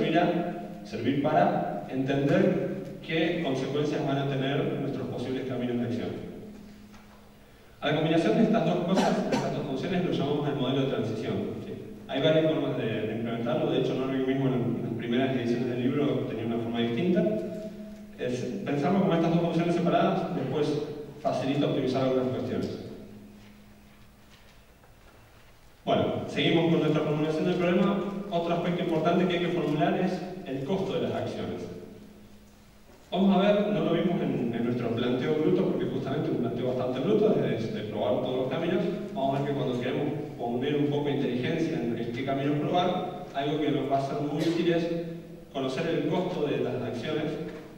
servir para entender qué consecuencias van a tener nuestros posibles caminos de acción. A la combinación de estas dos cosas, de estas dos funciones, lo llamamos el modelo de transición. ¿Sí? Hay varias formas de implementarlo, de hecho Norvig mismo en las primeras ediciones del libro tenía una forma distinta. Es pensarlo como estas dos funciones separadas, después facilita optimizar algunas cuestiones. Bueno, seguimos con nuestra formulación del problema. otro aspecto importante que hay que formular es el costo de las acciones. Vamos a ver, no lo vimos en nuestro planteo bruto, porque justamente un planteo bastante bruto es de probar todos los caminos. Vamos a ver que cuando queremos poner un poco de inteligencia en qué caminos probar, algo que nos va a ser muy útil es conocer el costo de las acciones.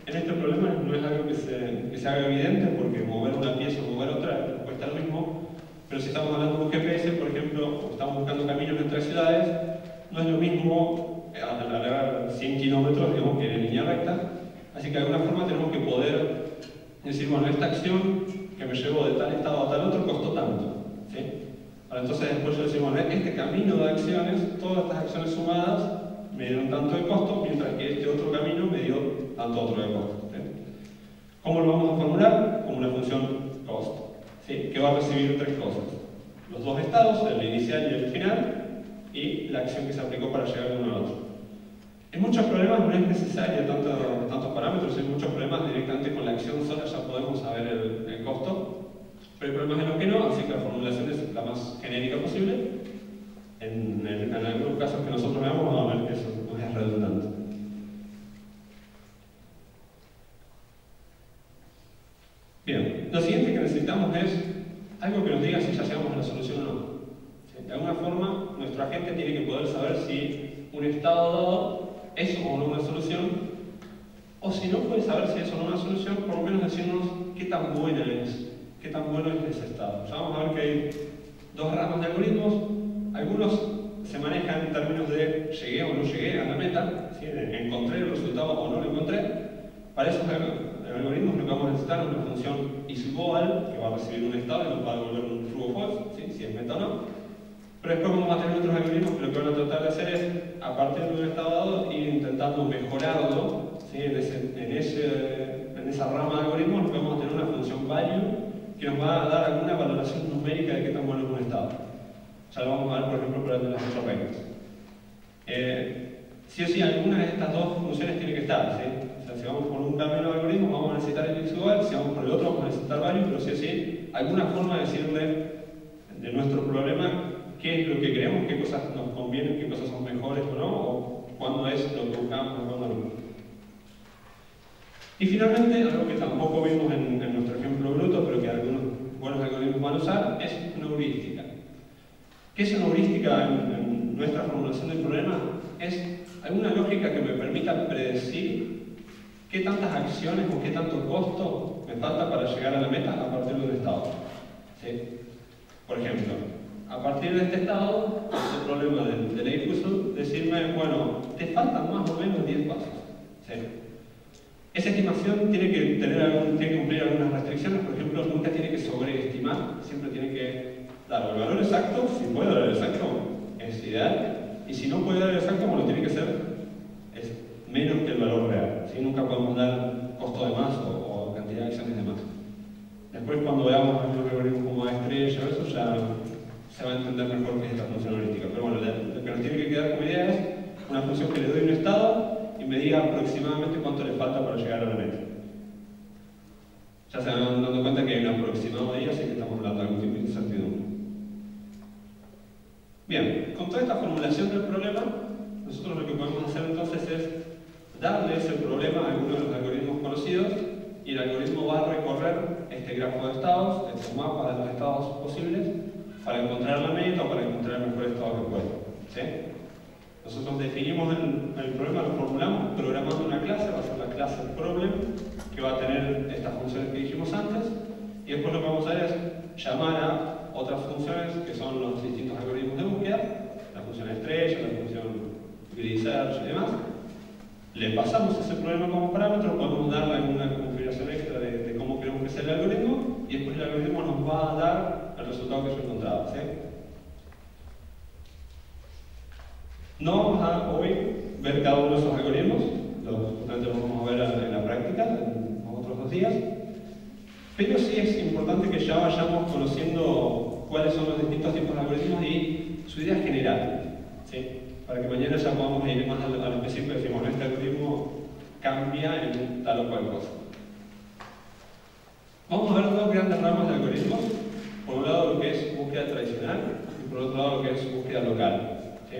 En este problema no es algo que se haga evidente, porque mover una pieza o mover otra cuesta lo mismo, pero si estamos hablando de un GPS, por ejemplo, o estamos buscando caminos entre ciudades, no es lo mismo alargar 100 kilómetros, digamos, que en línea recta. Así que de alguna forma tenemos que poder decir, bueno, esta acción que me llevó de tal estado a tal otro costó tanto, ¿sí? Ahora, entonces después yo decimos, bueno, este camino de acciones, todas estas acciones sumadas me dieron tanto de costo, mientras que este otro camino me dio tanto otro de costo, ¿sí? ¿Cómo lo vamos a formular? Como una función cost, ¿sí? Que va a recibir tres cosas: los dos estados, el inicial y el final, y la acción que se aplicó para llegar de uno al otro. En muchos problemas no es necesario tantos parámetros, en muchos problemas directamente con la acción sola ya podemos saber el costo, pero hay problemas en los que no, así que la formulación es la más genérica posible. En algunos casos que nosotros veamos vamos a ver que eso no es redundante. Bien, lo siguiente que necesitamos es algo que nos diga si ya llegamos a la solución o no. ¿Sí? De alguna forma, nuestro agente tiene que poder saber si un estado dado es o no una solución, o si no puede saber si es o no una solución, por lo menos decirnos qué tan buena es, qué tan bueno es ese estado. Ya vamos a ver que hay dos ramas de algoritmos. Algunos se manejan en términos de llegué o no llegué a la meta, ¿sí? Encontré el resultado o no lo encontré. Para esos algoritmos lo que vamos a necesitar es una función isGoal, que va a recibir un estado y nos va a devolver un true o false, ¿sí? Si es meta o no. Pero después vamos a tener otros algoritmos que lo que van a tratar de hacer es, a partir de un estado dado, ir intentando mejorarlo, ¿sí? En esa rama de algoritmos lo que vamos a tener una función value que nos va a dar alguna valoración numérica de qué tan bueno es un estado. Ya lo vamos a ver, por ejemplo, para las otras reglas. Sí o sí, alguna de estas dos funciones tiene que estar, ¿sí? O sea, si vamos por un camino de algoritmos vamos a necesitar el isGoal, si vamos por el otro vamos a necesitar value, pero sí o sí, alguna forma de decirle de nuestro problema qué es lo que creemos, qué cosas nos convienen, qué cosas son mejores o no, o cuándo es lo que buscamos o cuándo no. Y finalmente, algo que tampoco vimos en nuestro ejemplo bruto, pero que algunos buenos algoritmos van a usar, es una heurística. ¿Qué es una heurística en nuestra formulación del problema? Es alguna lógica que me permita predecir qué tantas acciones o qué tanto costo me falta para llegar a la meta a partir de un estado. ¿Sí? Por ejemplo, a partir de este estado, ese problema del A-Puzzle, decirme, bueno, te faltan más o menos 10 pasos. ¿Sí? Esa estimación tiene que cumplir algunas restricciones, por ejemplo, nunca tiene que sobreestimar, siempre tiene que dar el valor exacto. Si puede dar el exacto, es ideal, y si no puede dar el exacto, bueno, tiene que ser menos que el valor real. ¿Sí? Nunca podemos dar costo de más o cantidad de acciones de más. Después, cuando veamos algunos algoritmos como A estrella, eso ya se va a entender mejor qué es esta función heurística. Pero bueno, lo que nos tiene que quedar como idea es una función que le doy un estado y me diga aproximadamente cuánto le falta para llegar a la meta. Ya se van dando cuenta que hay un aproximado ahí, así que estamos hablando de algún tipo de incertidumbre. Bien, con toda esta formulación del problema, nosotros lo que podemos hacer entonces es darle ese problema a alguno de los algoritmos conocidos, y el algoritmo va a recorrer este grafo de estados, este mapa de los estados posibles, para encontrar la meta o para encontrar el mejor estado que pueda. ¿Sí? Nosotros definimos el problema, lo formulamos programando una clase, va a ser la clase problem, que va a tener estas funciones que dijimos antes, y después lo que vamos a hacer es llamar a otras funciones que son los distintos algoritmos de búsqueda, la función estrella, la función grid search y demás. Le pasamos ese problema como parámetro, podemos darle alguna configuración extra de cómo queremos que sea el algoritmo, y después el algoritmo nos va a dar el resultado que yo encontraba. ¿Sí? No vamos a hoy ver cada uno de esos algoritmos, justamente los vamos a ver en la práctica, en los otros 2 días, pero sí es importante que ya vayamos conociendo cuáles son los distintos tipos de algoritmos y su idea general. ¿Sí? Para que mañana ya podamos ir más al específico y decimos, este algoritmo cambia en tal o cual cosa. Vamos a ver 2 grandes ramas de algoritmos. Por un lado lo que es búsqueda tradicional y por otro lado lo que es búsqueda local. ¿Sí?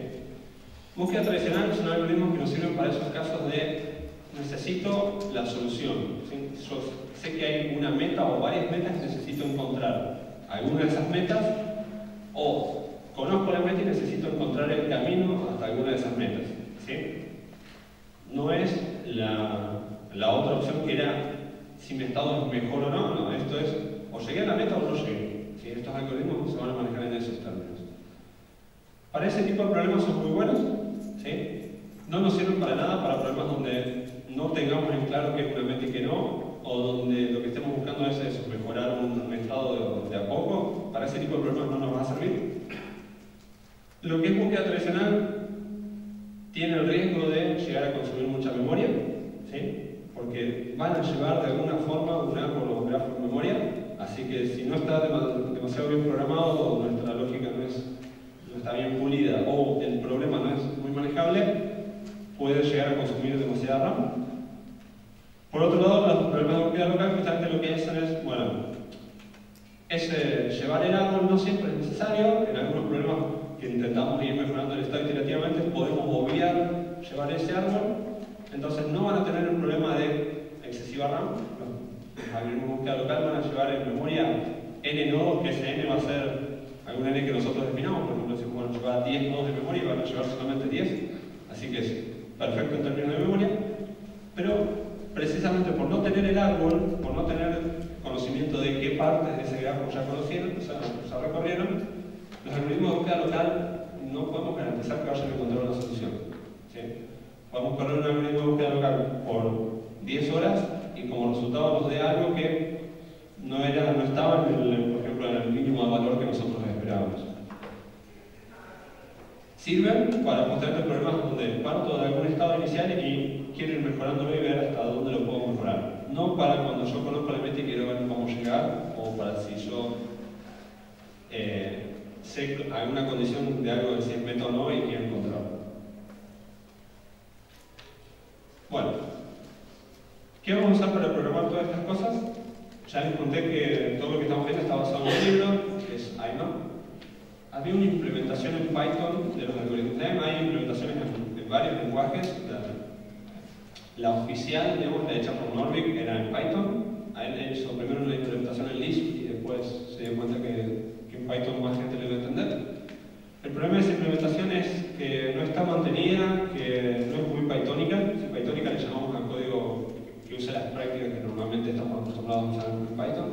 Búsqueda tradicional son algoritmos que nos sirven para esos casos de necesito la solución. ¿Sí? Yo sé que hay una meta o varias metas y necesito encontrar alguna de esas metas, o conozco la meta y necesito encontrar el camino hasta alguna de esas metas. ¿Sí? No es la otra opción que era si mi estado es mejor o no. No, esto es o llegué a la meta o no llegué. ¿Sí? Estos algoritmos se van a manejar en esos términos. Para ese tipo de problemas son muy buenos. ¿Sí? No nos sirven para nada para problemas donde no tengamos en claro qué es una meta y qué no, o donde lo que estemos buscando es eso, mejorar un estado de a poco. Para ese tipo de problemas no nos va a servir. Lo que es búsqueda tradicional tiene el riesgo de llegar a consumir mucha memoria, ¿sí? Porque van a llevar de alguna forma un árbol o un grafo en memoria, así que si no está demasiado bien programado, o nuestra lógica no está bien pulida, o el problema no es muy manejable, puede llegar a consumir demasiada RAM. Por otro lado, los problemas de búsqueda local justamente lo que hacen es, bueno, llevar el árbol no siempre es necesario. En algunos problemas que intentamos ir mejorando el estado iterativamente podemos obviar llevar ese árbol, entonces no van a tener un problema de excesiva RAM. Los algoritmos de búsqueda local van a llevar en memoria n nodos, que ese n va a ser algún n que nosotros definamos. Por ejemplo, si van a llevar 10 nodos de memoria, van a llevar solamente 10, así que es perfecto en términos de memoria. Pero precisamente por no tener el árbol, por no tener conocimiento de qué partes de ese grafo ya conocieron, ya recorrieron, los algoritmos de búsqueda local no podemos garantizar que vayan a encontrar una solución. ¿Sí? Podemos correr un algoritmo de búsqueda local por 10 horas y como resultado nos dé algo que no estaba por ejemplo, en el mínimo de valor que nosotros esperábamos. Sirven para justamente problemas donde parto de algún estado inicial y quiero ir mejorándolo y ver hasta dónde lo puedo mejorar. No para cuando yo conozco la meta y quiero ver cómo llegar, o para si yo sé alguna condición de algo de si es meta o no y quiero encontrarlo. Bueno, ¿qué vamos a usar para programar todas estas cosas? Ya les conté que todo lo que estamos viendo está basado en un libro, que es IMA. Había una implementación en Python de los algoritmos NEM, hay implementaciones en varios lenguajes. La oficial, digamos, la hecha por Norvig, era en Python. A él hizo primero una implementación en Lisp y después se dio cuenta que en Python más gente lo iba a entender. El problema de esa implementación es que no está mantenida, que no es muy pythónica. Si pythónica le llamamos al código que usa las prácticas que normalmente estamos acostumbrados a usar en Python.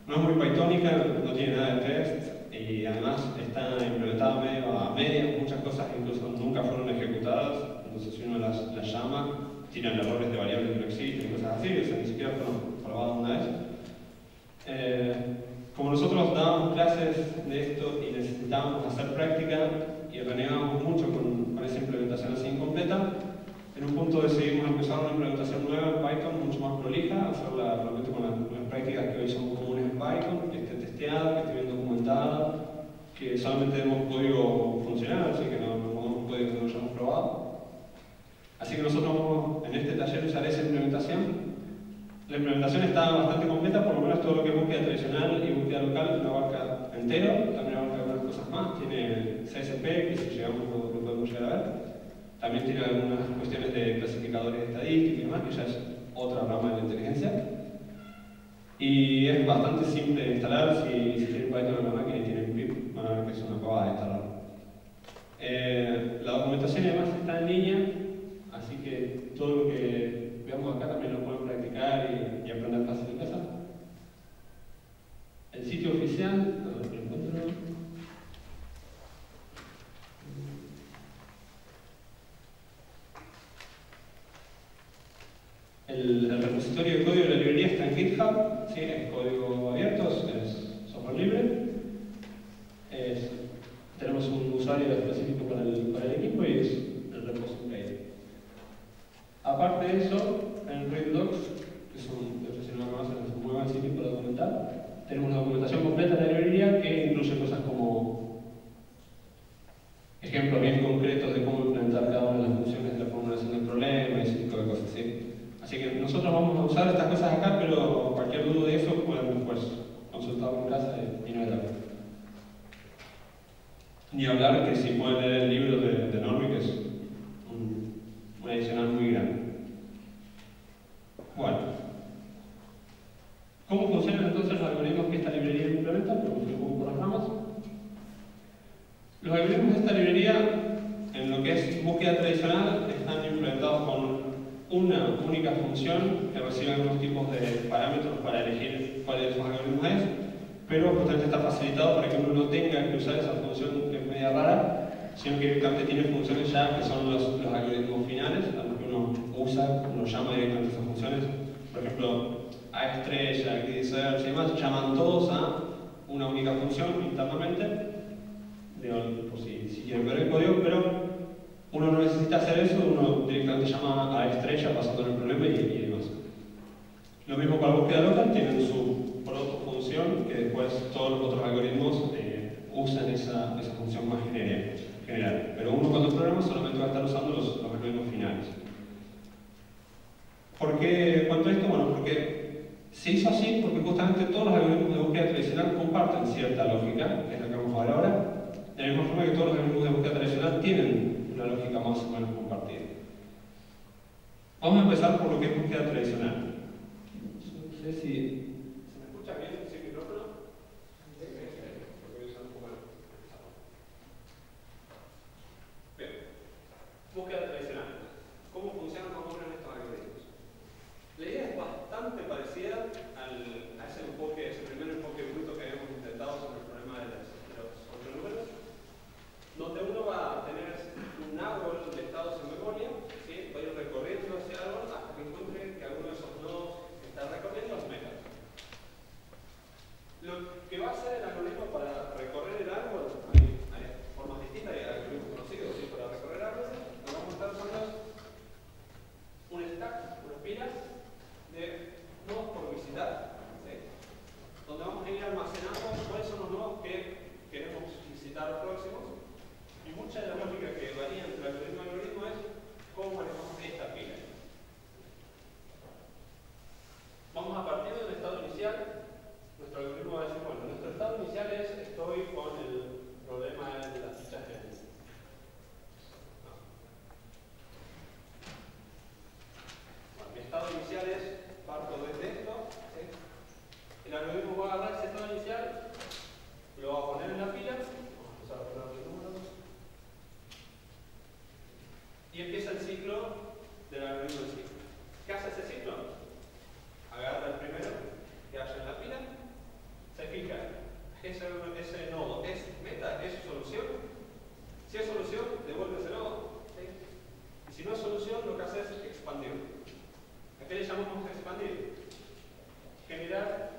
No es muy pythónica, no tiene nada de test. Y además está implementada medio a medias, muchas cosas incluso nunca fueron ejecutadas, entonces si uno las llama, tiran errores de variables que no existen, cosas así, o sea, ni siquiera fueron probadas una vez. Como nosotros dábamos clases de esto y necesitábamos hacer práctica y renegábamos mucho con esa implementación así incompleta, en un punto decidimos empezar una implementación nueva en Python, mucho más prolija, hacerla realmente con las prácticas que hoy son comunes en Python, que esté testeada, que esté bien documentada, que solamente demos código funcional, así que no pongamos código que no hayamos probado. Así que nosotros vamos en este taller a usar esa implementación. La implementación está bastante completa, por lo menos todo lo que es búsqueda tradicional y búsqueda local lo abarca entero, también abarca algunas cosas más, tiene CSP, que si llegamos lo podemos llegar a ver. También tiene algunas cuestiones de clasificadores estadísticos y demás, que ya es otra rama de la inteligencia. Y es bastante simple de instalar. Si tienen Python en la máquina y tienen pip, van a ver que es una pavada de instalar. La documentación además está en línea, así que todo lo que veamos acá también lo pueden practicar y aprender fácil en casa. El sitio oficial, a ver si lo encuentro. El repositorio de código de la librería está en GitHub, ¿sí? Es código abierto, es software libre. Tenemos un usuario específico para el equipo y es el repositorio. Aparte de eso, en RaidDocs, que si no lo conocen, es un muy buen sitio para documentar, tenemos una documentación completa de la librería que incluye cosas como ejemplos bien concretos de cómo implementar cada una de las funciones de la formulación del problema y ese tipo de cosas, ¿sí? Así que nosotros vamos a usar estas cosas acá, pero cualquier duda de eso pueden después consultarlo en casa y no hay problema. Ni hablar que si pueden leer el libro de Norby, que es un adicional muy grande. Bueno, ¿cómo funcionan entonces los algoritmos que esta librería implementa? Porque un poco por las ramas. Los algoritmos de esta librería, en lo que es búsqueda tradicional, están implementados con una única función que recibe algunos tipos de parámetros para elegir cuál de esos algoritmos es, pero justamente está facilitado para que uno no tenga que usar esa función que es media rara, sino que directamente tiene funciones ya que son los algoritmos finales, a los que uno usa, uno llama directamente esas funciones. Por ejemplo, a estrella, grid search y demás, llaman todos a una única función internamente. Por si quieren ver el código, pero uno no necesita hacer eso, uno directamente llama a estrella pasando el problema y demás. Lo mismo para búsqueda local, tienen su protofunción que después todos los otros algoritmos usan esa función más general. Pero uno cuando programa solamente va a estar usando los algoritmos finales. ¿Por qué cuento esto? Bueno, porque se hizo así porque justamente todos los algoritmos de búsqueda tradicional comparten cierta lógica, que es la que vamos a ver ahora. De la misma forma que todos los algoritmos de búsqueda tradicional tienen una lógica más o menos compartida. Vamos a empezar por lo que es búsqueda tradicional. No sé si se me escucha bien sin micrófono. Porque voy a usar un poco el pesado. Bien. Búsqueda tradicional. ¿Cómo funcionan, cómo ocurren estos algoritmos? La idea es bastante parecida a ese primer enfoque bruto que habíamos intentado sobre el problema de los 8 números, donde uno va a tener un árbol de estados en memoria, ¿sí? Va a ir recorriendo ese árbol hasta que encuentre que alguno de esos nodos que está recorriendo es meta. Lo que va a hacer el algoritmo para recorrer el árbol, hay formas distintas, hay algoritmos conocidos, ¿sí? Para recorrer árboles, lo que vamos a estar usando es un stack, unas pilas de nodos por visitar, ¿sí? Donde vamos a ir almacenando cuáles son los nodos que queremos visitar próximos. Y mucha de la lógica que varía entre algoritmo y algoritmo es cómo manejamos esta pila. Vamos a partir del estado inicial. Nuestro algoritmo va a decir, bueno, nuestro estado inicial es, estoy con el problema de las fichas de Bueno, mi estado inicial es, parto desde esto, ¿sí? El algoritmo va a agarrar ese estado inicial, lo va a poner en la pila, vamos a empezar a poner los números, y empieza el ciclo del algoritmo de ciclo. ¿Qué hace ese ciclo? Agarra el primero que haya en la pila, se fija, ese nodo es meta, es solución. Si es solución, devuelve ese nodo. ¿Sí? Y si no es solución, lo que hace es expandir. ¿A qué le llamamos expandir? Generar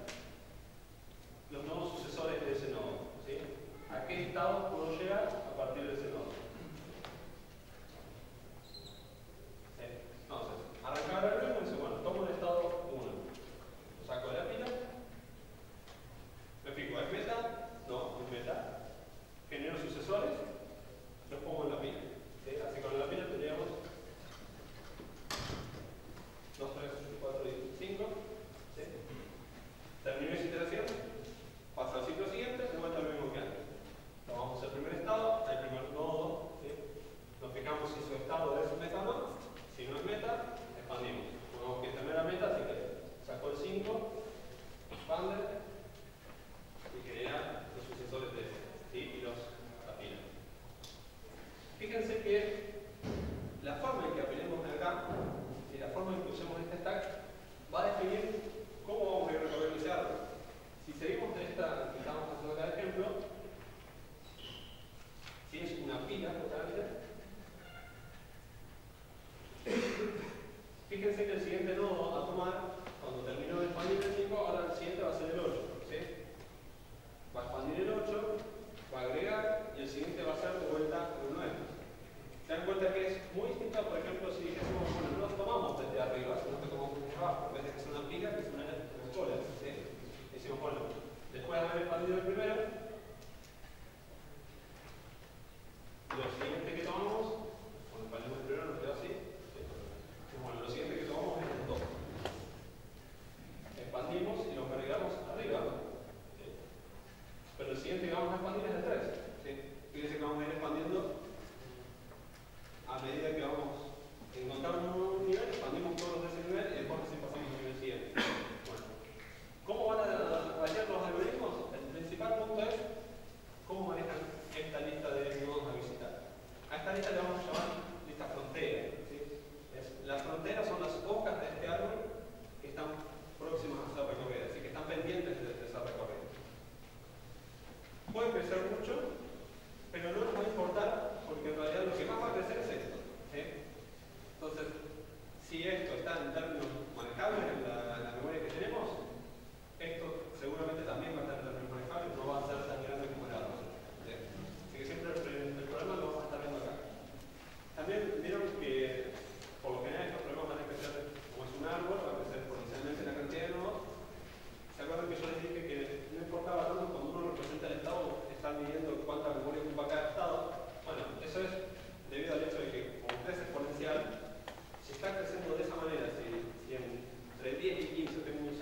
los nodos sucesores de ese nodo. ¿Sí? ¿A qué estado puedo llegar a partir de ese nodo? Entonces, arrancar el algoritmo y dice, bueno, tomo el estado 1, lo saco de la pila, me fijo, ¿es meta? No, es meta. Genero sucesores, los pongo en la pila. ¿Sí? Así que con la pila tendríamos 2, 3, 4 y 5. ¿Sí? Termino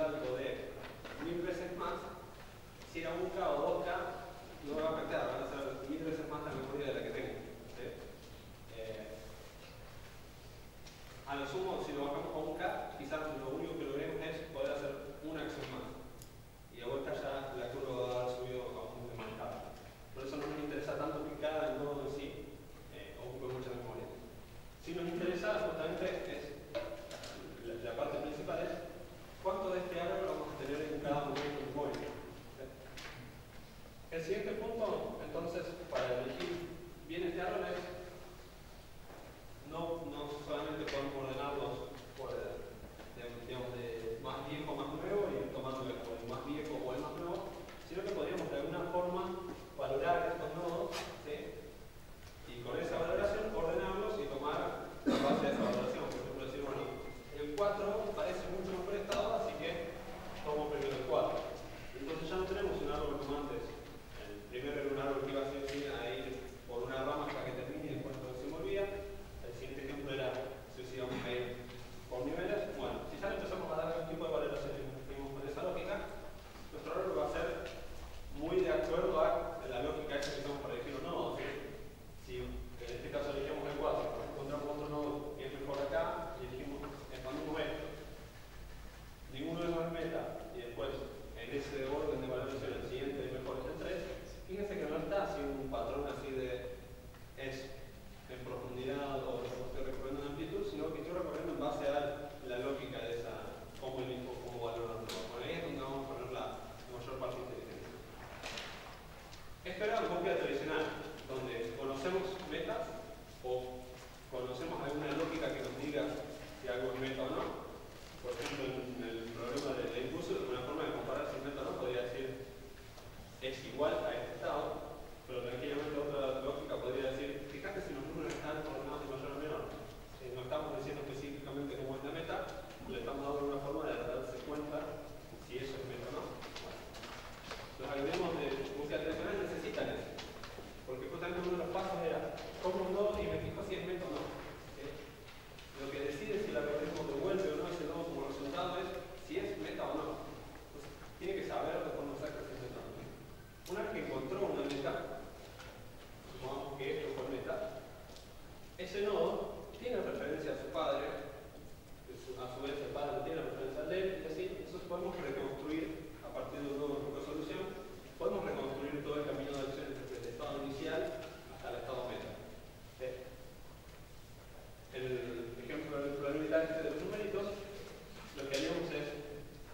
salto de 1000 veces más, si era 1K o 2K, no me va a afectar, van a ser 1000 veces más la memoria de la que tengo. ¿Sí? A lo sumo, si lo bajamos a 1K, quizás lo único que logremos es poder hacer una acción más. Y de vuelta ya la curva va a haber subido a un número más rápido. Por eso no nos interesa tanto que cada nodo en sí ocupe mucha memoria. Si nos interesa, justamente, la parte principal es cuánto de este árbol vamos a tener en cada momento de memoria. El siguiente punto, entonces, para elegir bien este árbol es no solamente podemos ordenarlos por, digamos, de más viejo a más nuevo y tomándole por el más viejo o el más nuevo, sino que podríamos de alguna forma valorar estos nodos, ¿sí? Y con esa valoración ordenarlos y tomar la base de esa valoración. Por ejemplo, decir, bueno, el 4 parece mucho mejor estado, así que tomo primero el 4. Entonces ya no tenemos un árbol como antes. El primero era un árbol que iba a ir por una rama hasta que termine y después se volvía. El siguiente ejemplo era sucesivamente ir por niveles. Bueno, si ya le empezamos a dar algún tipo de valoración y seguimos con esa lógica, nuestro árbol va a ser muy de acuerdo a la lógica esa que usamos para elegir un nodo. Si en este caso elegimos el 4, encontramos otro nodo que es mejor acá y elegimos, expandimos esto. Ninguno de esos es meta y después en ese orden de valoración el siguiente es mejor que el 3. Fíjense que no está así un patrón así de es en profundidad o estoy recorriendo en amplitud, sino que estoy recorriendo en base a la lógica de esa, cómo elijo, cómo valorando. Por ahí es donde vamos a poner la mayor parte de inteligencia. Esto era una búsqueda tradicional, donde conocemos metas o conocemos alguna lógica que nos diga si algo es meta o no. Por ejemplo, en el problema de impulso, una forma de comparar si es meta o no podría decir es igual a este estado, pero tranquilamente otra lógica podría decir, fíjate si los números están ordenados de mayor a menor. Si no estamos diciendo específicamente cómo es la meta, le estamos dando una forma de darse cuenta si eso es meta o no. Bueno, los algoritmos de búsqueda tradicional necesitan eso, porque justamente uno de los pasos era como un nodo y me fijo si es meta o no. ¿Sí? Lo que decide si el algoritmo devuelve o no ese nodo como resultado es si es meta o no. Entonces, tiene que saber de forma exacta si es meta o no. Una vez que encontró una meta, supongamos que esto fue meta, ese nodo tiene referencia a su padre, a su vez el padre tiene referencia a él, y así, entonces podemos reconstruir, a partir de un nuevo grupo de solución, podemos reconstruir todo el camino de acciones desde el estado inicial hasta el estado meta. El ejemplo de la probabilidad de los numeritos, lo que haríamos es,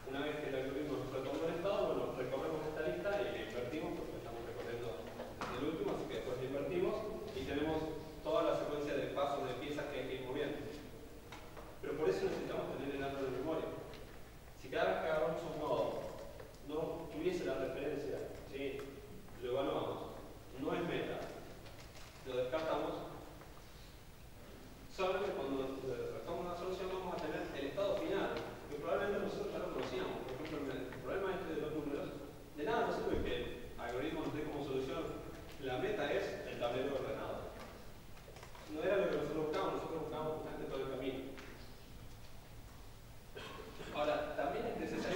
una vez que el algoritmo nos retorna el estado, bueno, recorremos esta lista y la invertimos, porque estamos recorriendo desde el último, así que después la invertimos y tenemos toda la secuencia de pasos de piezas que hay que ir moviendo. Pero por eso necesitamos tener el árbol de memoria. Si cada vez que agarramos un nodo no tuviese la referencia, ¿sí? Lo evaluamos, no es meta, lo descartamos, solamente cuando tratamos una solución vamos a tener el estado final, que probablemente nosotros ya lo conocíamos. Por ejemplo, el problema este de los números, de nada nos sirve que el algoritmo nos dé como solución la meta es el tablero ordenado. No era lo que nosotros buscábamos justamente todo el camino. Ahora, también es necesario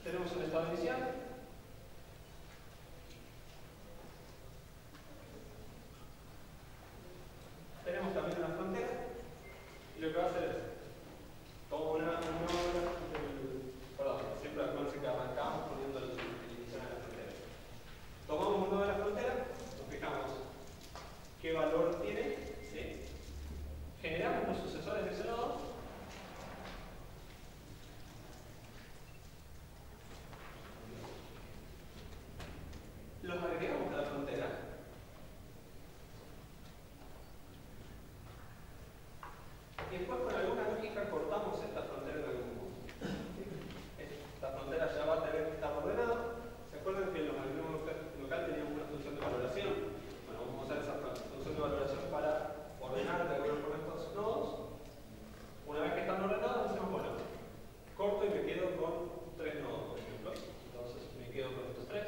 tenemos un estado inicial. Tenemos también una frontera. Y lo que va a hacer es, tomo siempre acuérdense que arrancamos poniendo el inicial en la frontera. Tomamos un nodo de la frontera, nos fijamos qué valor tiene, ¿sí? Generamos los sucesores de ese nodo. Los agregamos a la frontera. Y después con alguna lógica cortamos esta frontera en algún modo. Esta frontera ya va a tener que estar ordenada. ¿Se acuerdan que en los algoritmos local teníamos una función de valoración? Bueno, vamos a usar esa función de valoración para ordenar de acuerdo con estos nodos. Una vez que están ordenados, decimos, bueno, corto y me quedo con 3 nodos, por ejemplo. Entonces me quedo con estos 3.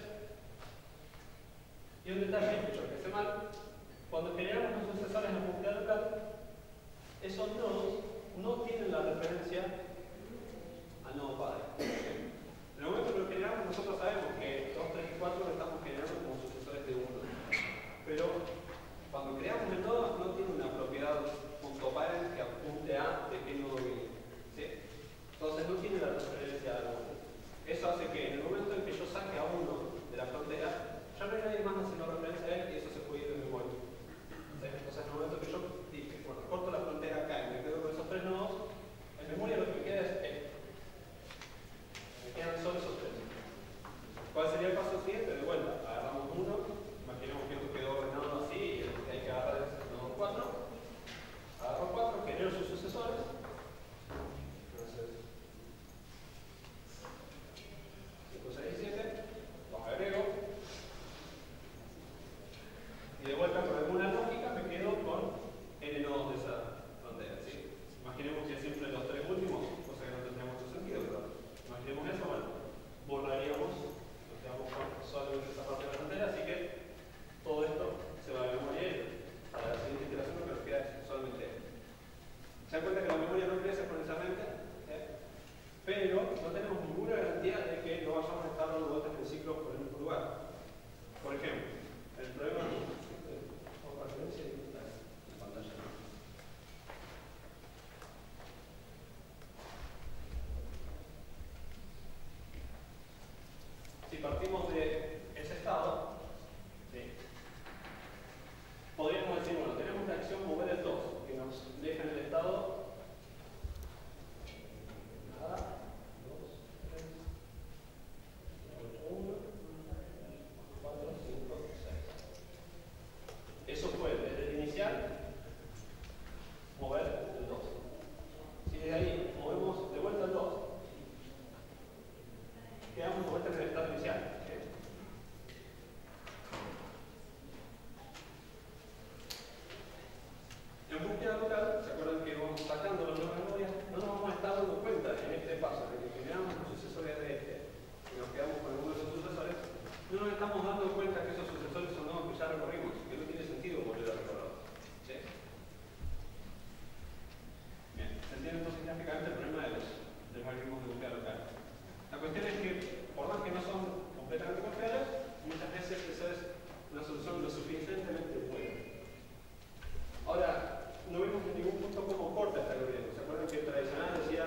Y un detalle que yo empecé mal, cuando generamos los sucesores en la búsqueda local, esos nodos no tienen la referencia al nodo padre. En el momento que lo generamos, nosotros sabemos que 2, 3 y 4 lo estamos generando como sucesores de 1. Pero cuando creamos el nodo, no tiene una propiedad .parent que apunte a de qué nodo viene. ¿Sí? Entonces no tiene la referencia al nodo. Eso hace que en el momento en que yo saque a uno de la frontera, ya no hay nadie más haciendo referencia a él y eso se puede ir de memoria. ¿Sí? Entonces en el momento que yo dije, bueno, corto la frontera acá y me quedo con esos 3 nodos, en memoria lo que me queda es esto. Me quedan solo esos 3. ¿Cuál sería el paso siguiente? De vuelta, agarramos uno, imaginemos que esto quedó ordenado así y el que hay que agarrar es el nodo 4. Agarro 4, genero sus sucesores. Entonces, 5, 6 y 7, los agrego. Y de vuelta, por alguna lógica, me quedo con n nodos de esa frontera. ¿Sí? Imaginemos que siempre los 3 últimos, cosa que no tendría mucho sentido, pero imaginemos eso, bueno, borraríamos, nos quedamos con solamente esa parte de la frontera, así que todo esto se va a la memoria y para la siguiente iteración lo que nos queda es solamente esto. Se dan cuenta que la memoria no crece exponencialmente, pero no tenemos ninguna garantía de que no vayamos a estar dando vueltas en el ciclo por el mismo lugar. Por ejemplo, el problema si partimos de ese estado, ¿sí? Podríamos decir, bueno, tenemos la acción mover el 2, que nos deja en el estado nada, 2, 3, 1, 4, 5, 6. Eso fue desde el inicial mover el 2. Si desde ahí movemos de vuelta el 2, quedamos de vuelta en el estado inicial. En búsqueda local, ¿se acuerdan que vamos sacando los nodos de memoria? No nos vamos a estar dando cuenta en este paso de que generamos los sucesores de este y nos quedamos con algunos de esos sucesores. No nos estamos dando cuenta que esos sucesores son nodos que ya recorrimos, que no tiene sentido volver a recorrer. ¿Sí? Bien, se entiende entonces gráficamente el problema de los algoritmos de búsqueda local. La cuestión es que, por más que no son completamente confiables, muchas veces esa es una solución lo suficientemente buena. Ahora, no vimos en ningún punto cómo corta este algoritmo. ¿Se acuerdan que el tradicional decía,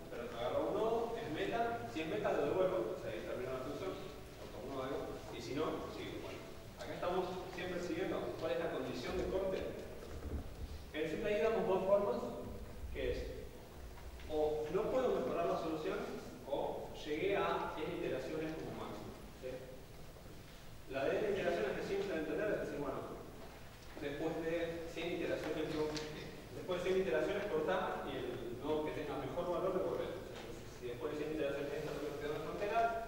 pero agarro un nodo, es meta, si es meta lo devuelvo, o sea, ahí termina la función, autouno algo, y si no, sigo. Bueno, acá estamos siempre siguiendo cuál es la condición de corte. En el simple ahí damos dos formas, que es, o no puedo mejorar la solución, o llegué a n iteraciones como máximo. ¿Sí? La de n iteraciones es simple de entender, es decir, bueno, después de 100 iteraciones, después de 100 iteraciones cortar y el nodo que tenga mejor valor devolver. Si después de 100 iteraciones esta es lo que nos quedó en la frontera,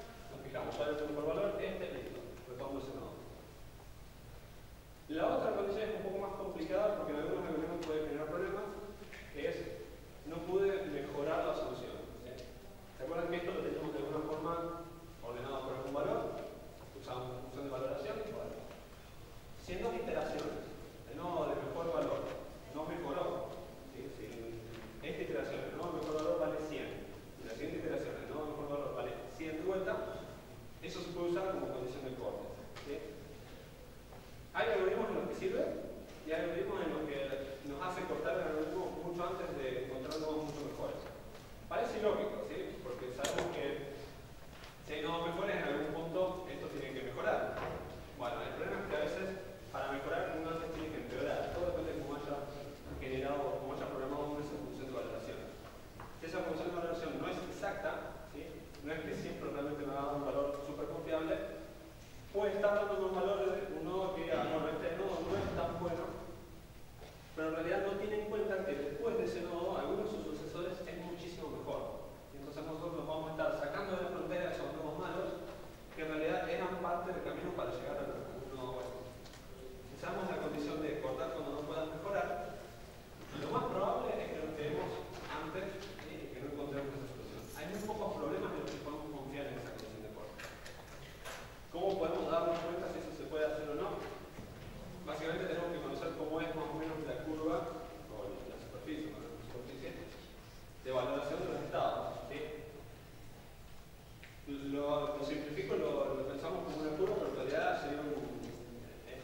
simplifico lo pensamos como una curva, pero en realidad sería un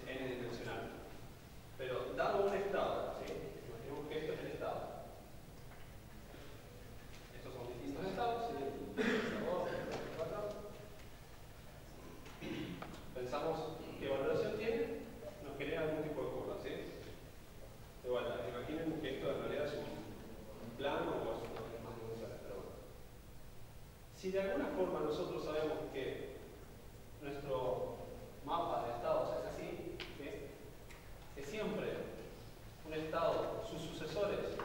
n-dimensional. Pero dado un estado, ¿sí? Imaginemos que esto es el estado. Estos son distintos estados, ¿sí? Pensamos qué valoración tiene, nos genera algún tipo de curva, ¿sí? De vuelta, imaginen que esto en realidad es un plano o es una vez más dimensional, pero bueno. Si de alguna forma nosotros sabemos que nuestro mapa de estados es así, ¿sí? Que siempre un estado, sus sucesores,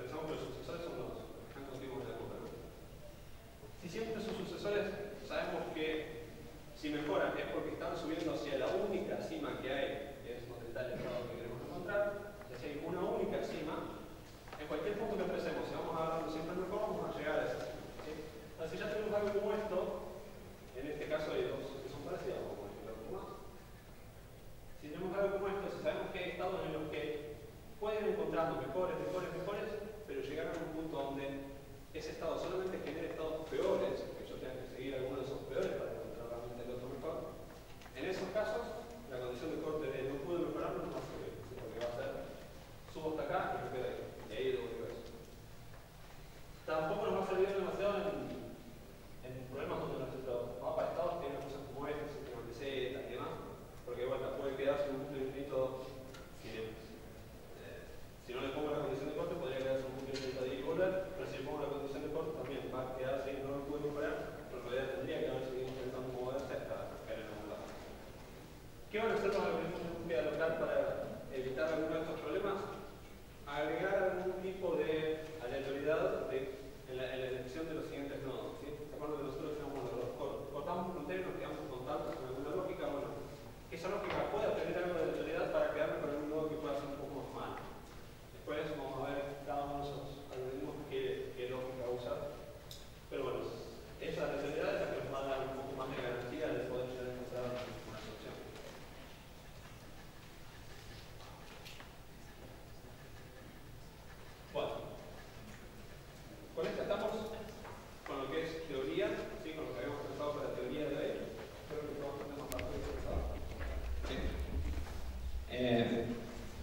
pensamos que los sucesores son los continuos de la curva, ¿no? Si siempre sus sucesores sabemos que si mejoran es porque están subiendo hacia la única cima que hay, que es donde está el estado que queremos encontrar, si hay una única cima, en cualquier punto que empecemos, si vamos agarrando siempre mejor, vamos a llegar a esa cima, ¿sí? Entonces, si ya tenemos algo como esto, en este caso hay dos que son parecidos, vamos a ejemplo algo más. Si tenemos algo como esto, si sabemos que hay estados en los que pueden encontrando mejores, pero llegar a un punto donde ese estado solamente genera estados peores, que yo tenga que seguir alguno de esos peores para encontrar realmente el otro mejor. En esos casos, la condición de corte de no pude mejorar no va a servir, porque va a ser subo hasta acá y me quedo ahí. Y ahí devuelvo eso. Tampoco nos va a servir demasiado en problemas donde nuestro mapa de estados tiene cosas como estas, sistemas de Z y demás, porque bueno, puede quedarse un punto infinito si no le pongo la condición de corte, podría quedarse un punto infinito de ir y volver, pero si le pongo la condición de corte, también va a quedarse y no lo pude mejorar, pero en realidad tendría que haber seguido intentando moverse hasta caer en algún lado. ¿Qué van a hacer los algoritmos de búsqueda local para evitar alguno de estos problemas? Agregar algún tipo de aleatoriedad en la elección de los siguientes nodos. ¿Sí? ¿Se acuerdan de nosotros que cortamos fronteras y nos quedamos con contactos con alguna lógica? Bueno, esa lógica puede tener algo de aleatoriedad para quedarme con algún nodo que pueda ser un poco más malo. Después vamos a ver cada uno de esos algoritmos qué lógica usar. Pero bueno, esa aleatoriedad es la que nos va a dar un poco más de garantía de poder llegar a encontrar una solución. Bueno, con esto estamos con lo que es teoría, ¿sí? Con lo que habíamos pensado para la teoría de hoy. Creo que todos tenemos parte de eso.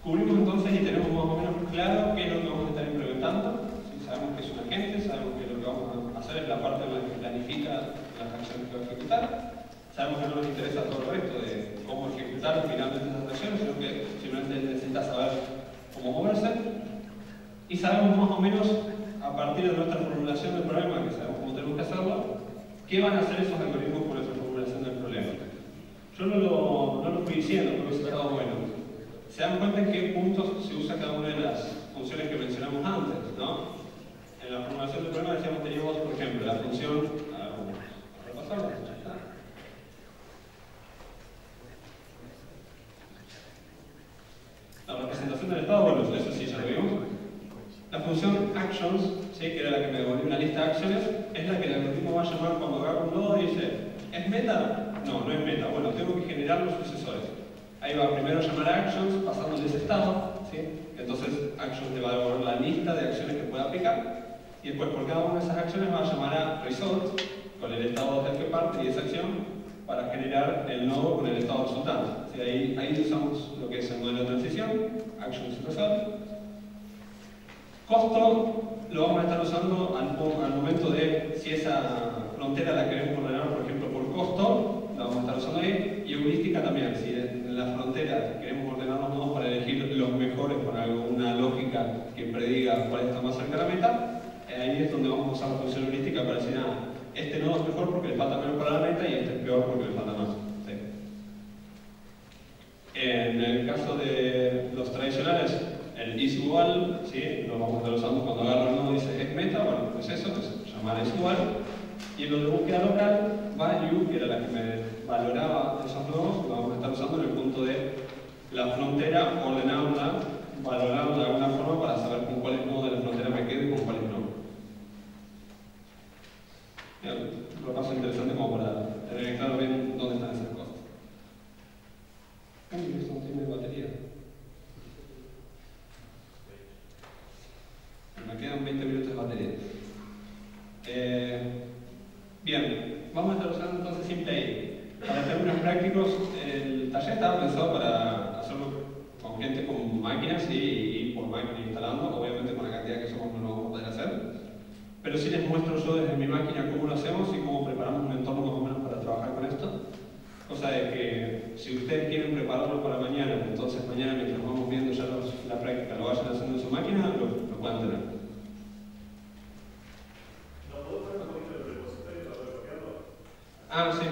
Cubrimos entonces y tenemos más o menos claro qué es lo que vamos a estar implementando. ¿Sí? Sabemos que es un agente, sabemos que lo que vamos a hacer es la parte en la que planifica las acciones que va a ejecutar. Sabemos que no nos interesa todo el resto de cómo ejecutar finalmente esas acciones, sino que simplemente necesita saber cómo moverse. Y sabemos más o menos, a partir de nuestra formulación del problema, que sabemos cómo tenemos que hacerlo, qué van a hacer esos algoritmos con nuestra formulación del problema. Yo no lo fui diciendo, creo que se ha quedado bueno. Se dan cuenta en qué puntos se usa cada una de las funciones que mencionamos antes, ¿no? En la formulación del problema decíamos que teníamos, por ejemplo, la función... vamos a repasarla. La representación del estado, bueno, eso sí ya lo vimos. La función actions, ¿sí? Que era la que me devolvió una lista de acciones, es la que el algoritmo va a llamar cuando agarra un nodo y dice, ¿es meta? No, no es meta. Bueno, tengo que generar los sucesores. Ahí va primero a llamar a actions, pasándole ese estado, ¿sí? Entonces actions le va a devolver la lista de acciones que puede aplicar, y después por cada una de esas acciones va a llamar a result, con el estado del que parte y esa acción, para generar el nodo con el estado resultante. ¿Sí? Ahí usamos lo que es el modelo de transición, actions y result. Costo lo vamos a estar usando al momento de si esa frontera la queremos ordenar, por ejemplo, por costo, la vamos a estar usando ahí. Y heurística también, si en la frontera queremos ordenar los nodos para elegir los mejores con alguna lógica que prediga cuál está más cerca de la meta, ahí es donde vamos a usar la función heurística para decir, este nodo es mejor porque le falta menos para la meta y este es peor porque le falta más. ¿Sí? En el caso de los tradicionales, el is igual, ¿sí? Lo vamos a estar usando cuando agarro el nodo y dice es meta, bueno, pues eso, es llamar is igual. Y en lo de búsqueda local, value, que era la que me valoraba esos nodos, lo vamos a estar usando en el punto de la frontera, ordenarla, valorarla de alguna forma para saber con cuáles nodos de la frontera me quedo y con cuáles no. Un repaso interesante como para tener claro bien dónde están esas cosas. Esto no tiene batería. Me quedan 20 minutos de batería. Bien, vamos a estar usando entonces SimpleAid. Para términos prácticos, el taller estaba pensado para hacerlo con gente con máquinas y por máquina instalando. Obviamente con la cantidad que somos no lo vamos a poder hacer. Pero sí les muestro yo desde mi máquina cómo lo hacemos y cómo preparamos un entorno más o menos para trabajar con esto. Cosa de que si ustedes quieren prepararlo para mañana, entonces mañana mientras vamos viendo ya la práctica lo vayan haciendo en su máquina, lo pueden tener. ¿No puedo ver un poquito el repositorio para poder copiarlo? Ah, sí.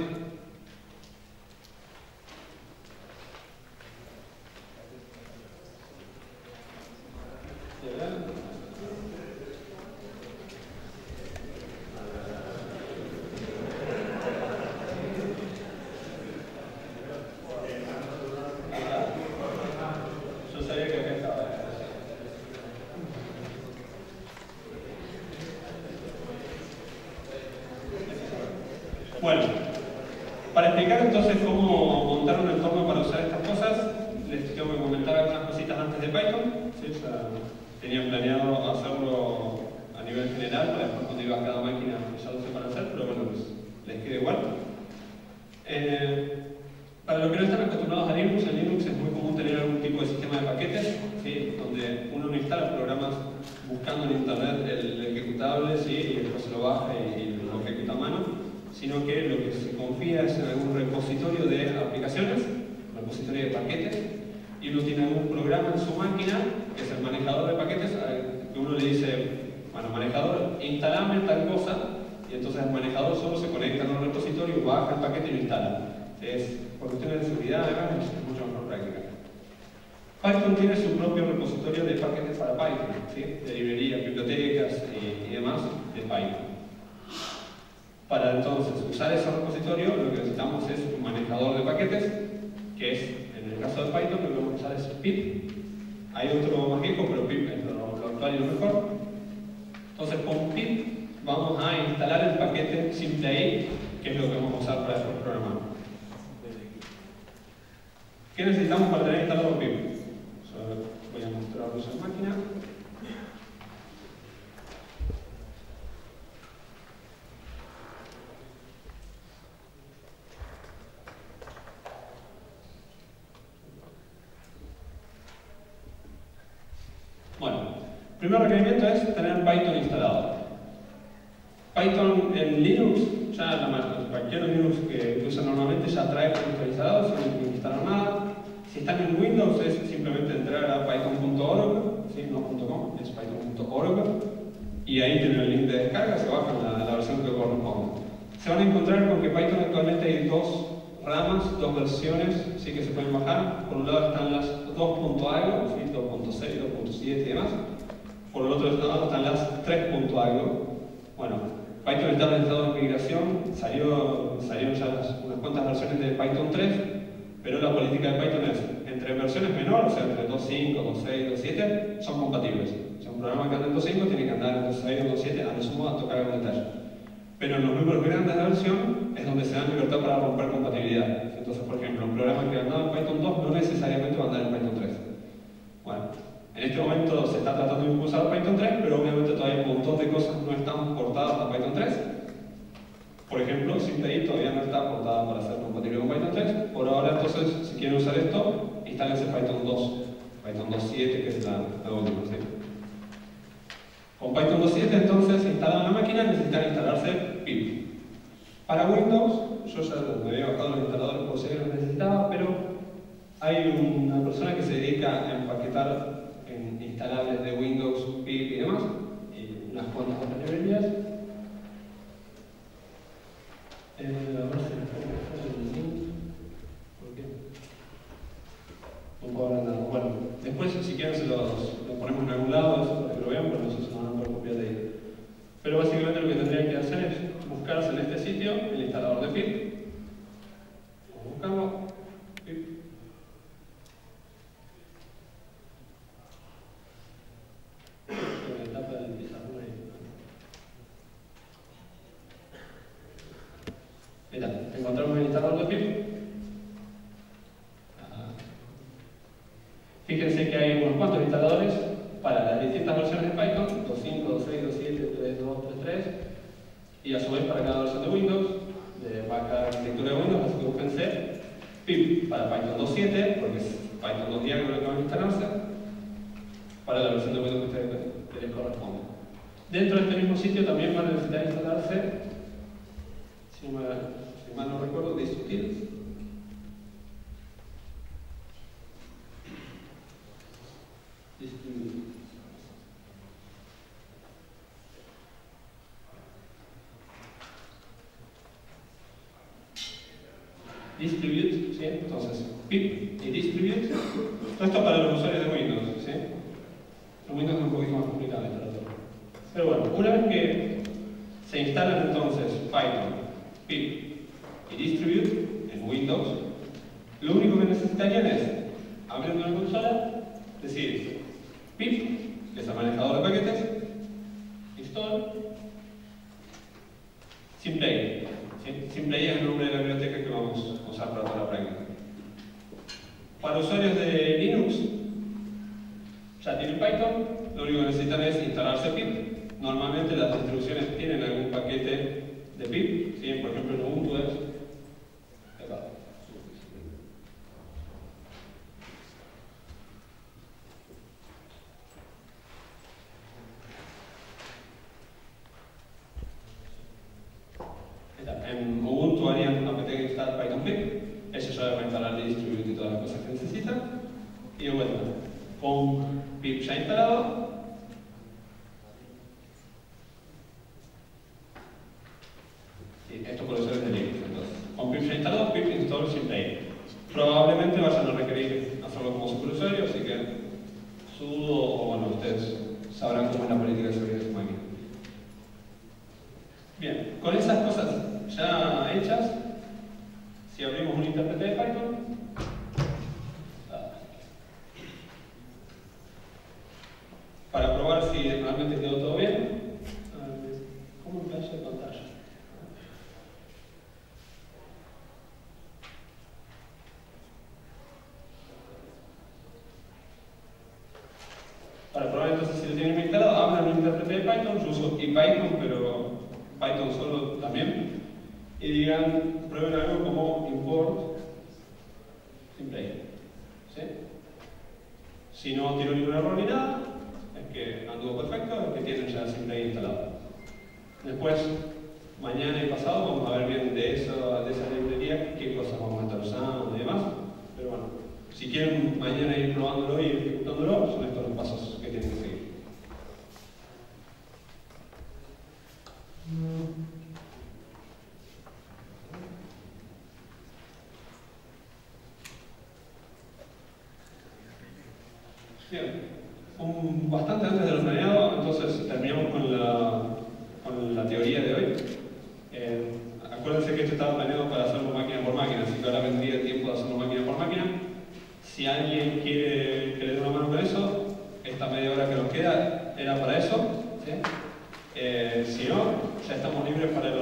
Yo sabía que acá estaba. Bueno, para explicar entonces cómo montar un entorno para usar estas cosas, les tengo que comentar algunas cositas antes de Python. ¿Sí? O sea, tenía planeado hacerlo a nivel general, para después cuando iba a cada máquina ya lo sepan hacer, pero bueno, pues les queda igual. Para los que no están acostumbrados a Linux, en Linux es muy común tener algún tipo de sistema de paquetes, ¿sí? Donde uno no instala programas buscando en internet el ejecutable, ¿sí? Y después se lo baja y lo ejecuta a mano, sino que lo que se confía es en algún repositorio de aplicaciones, repositorio de paquetes, y uno tiene algún programa en su máquina, que es el manejador de paquetes, que uno le dice, bueno, manejador, instalame tal cosa, y entonces el manejador solo se conecta con el repositorio, baja el paquete y lo instala. Es, por cuestiones de seguridad, además, es mucho mejor práctica. Python tiene su propio repositorio de paquetes para Python, ¿sí? De librerías, bibliotecas y demás de Python. Para entonces usar ese repositorio, lo que necesitamos es un manejador de paquetes, que es, en el caso de Python, lo que vamos a usar es pip. Hay otro más viejo, pero pip es lo actual y lo mejor. Entonces, con pip vamos a instalar el paquete SimpleAid, que es lo que vamos a usar para después programar. ¿Qué necesitamos para tener instalado pip? Voy a mostrarlos en máquina. Bueno, el primer requerimiento es tener Python instalado. Python en Linux, ya cualquier Linux que usa normalmente ya trae Python instalado, sin tener que instalar nada. Si están en Windows es simplemente entrar a python.org, ¿sí? No .com, es python.org, y ahí tienen el link de descarga, se bajan la versión que corresponde. Se van a encontrar con que Python actualmente hay dos ramas, dos versiones, ¿sí? Que se pueden bajar. Por un lado están las 2.algo, ¿sí? 2.6, 2.7 y demás. Por el otro lado están las 3.algo. Bueno, Python está en estado de migración, salieron ya unas cuantas versiones de Python 3, pero la política de Python es, entre versiones menores, o sea, entre 2.5, 2.6, 2.7, son compatibles. Si un programa que anda en 2.5 tiene que andar en 2.6 o 2.7, a lo sumo a tocar algún detalle. Pero en los números grandes de la versión es donde se da libertad para romper compatibilidad. Entonces, por ejemplo, un programa que andaba en Python 2 no necesariamente va a andar en Python 3. Bueno, en este momento se está tratando de impulsar Python 3, pero obviamente todavía un montón de cosas no están portadas a Python 3. Por ejemplo, SimpleAid todavía no está portada para ser compatible con Python 3. Por ahora, entonces, si quieren usar esto, instálense Python 2. Python 2.7, que es la última, ¿sí? Con Python 2.7, entonces, instalan la máquina, necesitan instalarse pip. Para Windows, yo ya me había bajado los instaladores por si alguien los necesitaba, pero hay una persona que se dedica a empaquetar en instalables de Windows, pip y demás, y unas cuantas otras librerías. A ver si me puedo dejar el link. ¿Por qué? No puedo hablar nada. Bueno, después si quieren se lo ponemos en algún lado, eso para que lo vean, pero no sé si no van a poder copiar de ahí. Pero básicamente lo que tendrían que hacer es buscarse en este sitio el instalador de pip. Buscamos pip. La etapa del desarrollo. Mira, encontramos el instalador de pip. Fíjense que hay unos cuantos instaladores para las distintas versiones de Python, 2.5, 2.6, 2.7, 3.2, 3.3. Y a su vez para cada versión de Windows, de cada arquitectura de Windows, así que búsquense pip para Python 2.7, porque es Python 2 diálogo lo que van a instalarse, para la versión de Windows que les corresponde. Dentro de este mismo sitio también van a necesitar instalarse, si mal no recuerdo, DistTools. Distribute, ¿sí? Entonces, pip y distribute, todo esto para los usuarios de Windows, ¿sí? En Windows es un poquito más complicado instalarlo. Pero bueno, una vez que se instalan entonces Python, pip y distribute en Windows, lo único que necesitarían es abrir una consola, decir pip, que es el manejador de paquetes, install, Simplay. Simplay es el nombre de la biblioteca que vamos a usar para toda la práctica. Para usuarios de Linux, ya tienen Python, lo único que necesitan es instalarse pip. Normalmente las distribuciones tienen algún paquete de pip, ¿sí? Por ejemplo en Ubuntu es acá. En Ubuntu harían apt install Python pip, eso ya va a instalar el distribute y todas las cosas que necesitan. Y de vuelta, con pip ya instalado, sí, esto por usuarios de Linux. Entonces, con pip ya instalado, pip install Simplay. Probablemente vayan a requerir hacerlo como superusuario, así que sudo o bueno, ustedes sabrán cómo es la política de seguridad de su máquina. Bien, con esas cosas ya hechas, si abrimos un intérprete de Python, para probar si realmente quedó todo bien, ¿cómo flash de pantalla? Para probar entonces si lo tienen instalado, abran un intérprete de Python, yo uso IPython, pero Python solo también, y digan, prueben algo como import Simplay. ¿Sí? Si no tiene ningún error ni nada, es que anduvo perfecto, es que tienen ya Simplay instalado. Después, mañana y pasado, vamos a ver bien de esa librería qué cosas vamos a estar usando y demás. Pero bueno, si quieren mañana ir probándolo y ejecutándolo, son estos los pasos que tienen que seguir. Bien, bastante antes de lo planeado, entonces terminamos con la teoría de hoy. Acuérdense que esto estaba planeado para hacerlo máquina por máquina, así que ahora vendría el tiempo de hacerlo máquina por máquina. Si alguien quiere que le dé una mano con eso, esta media hora que nos queda era para eso. ¿Sí? Si no, ya estamos libres para el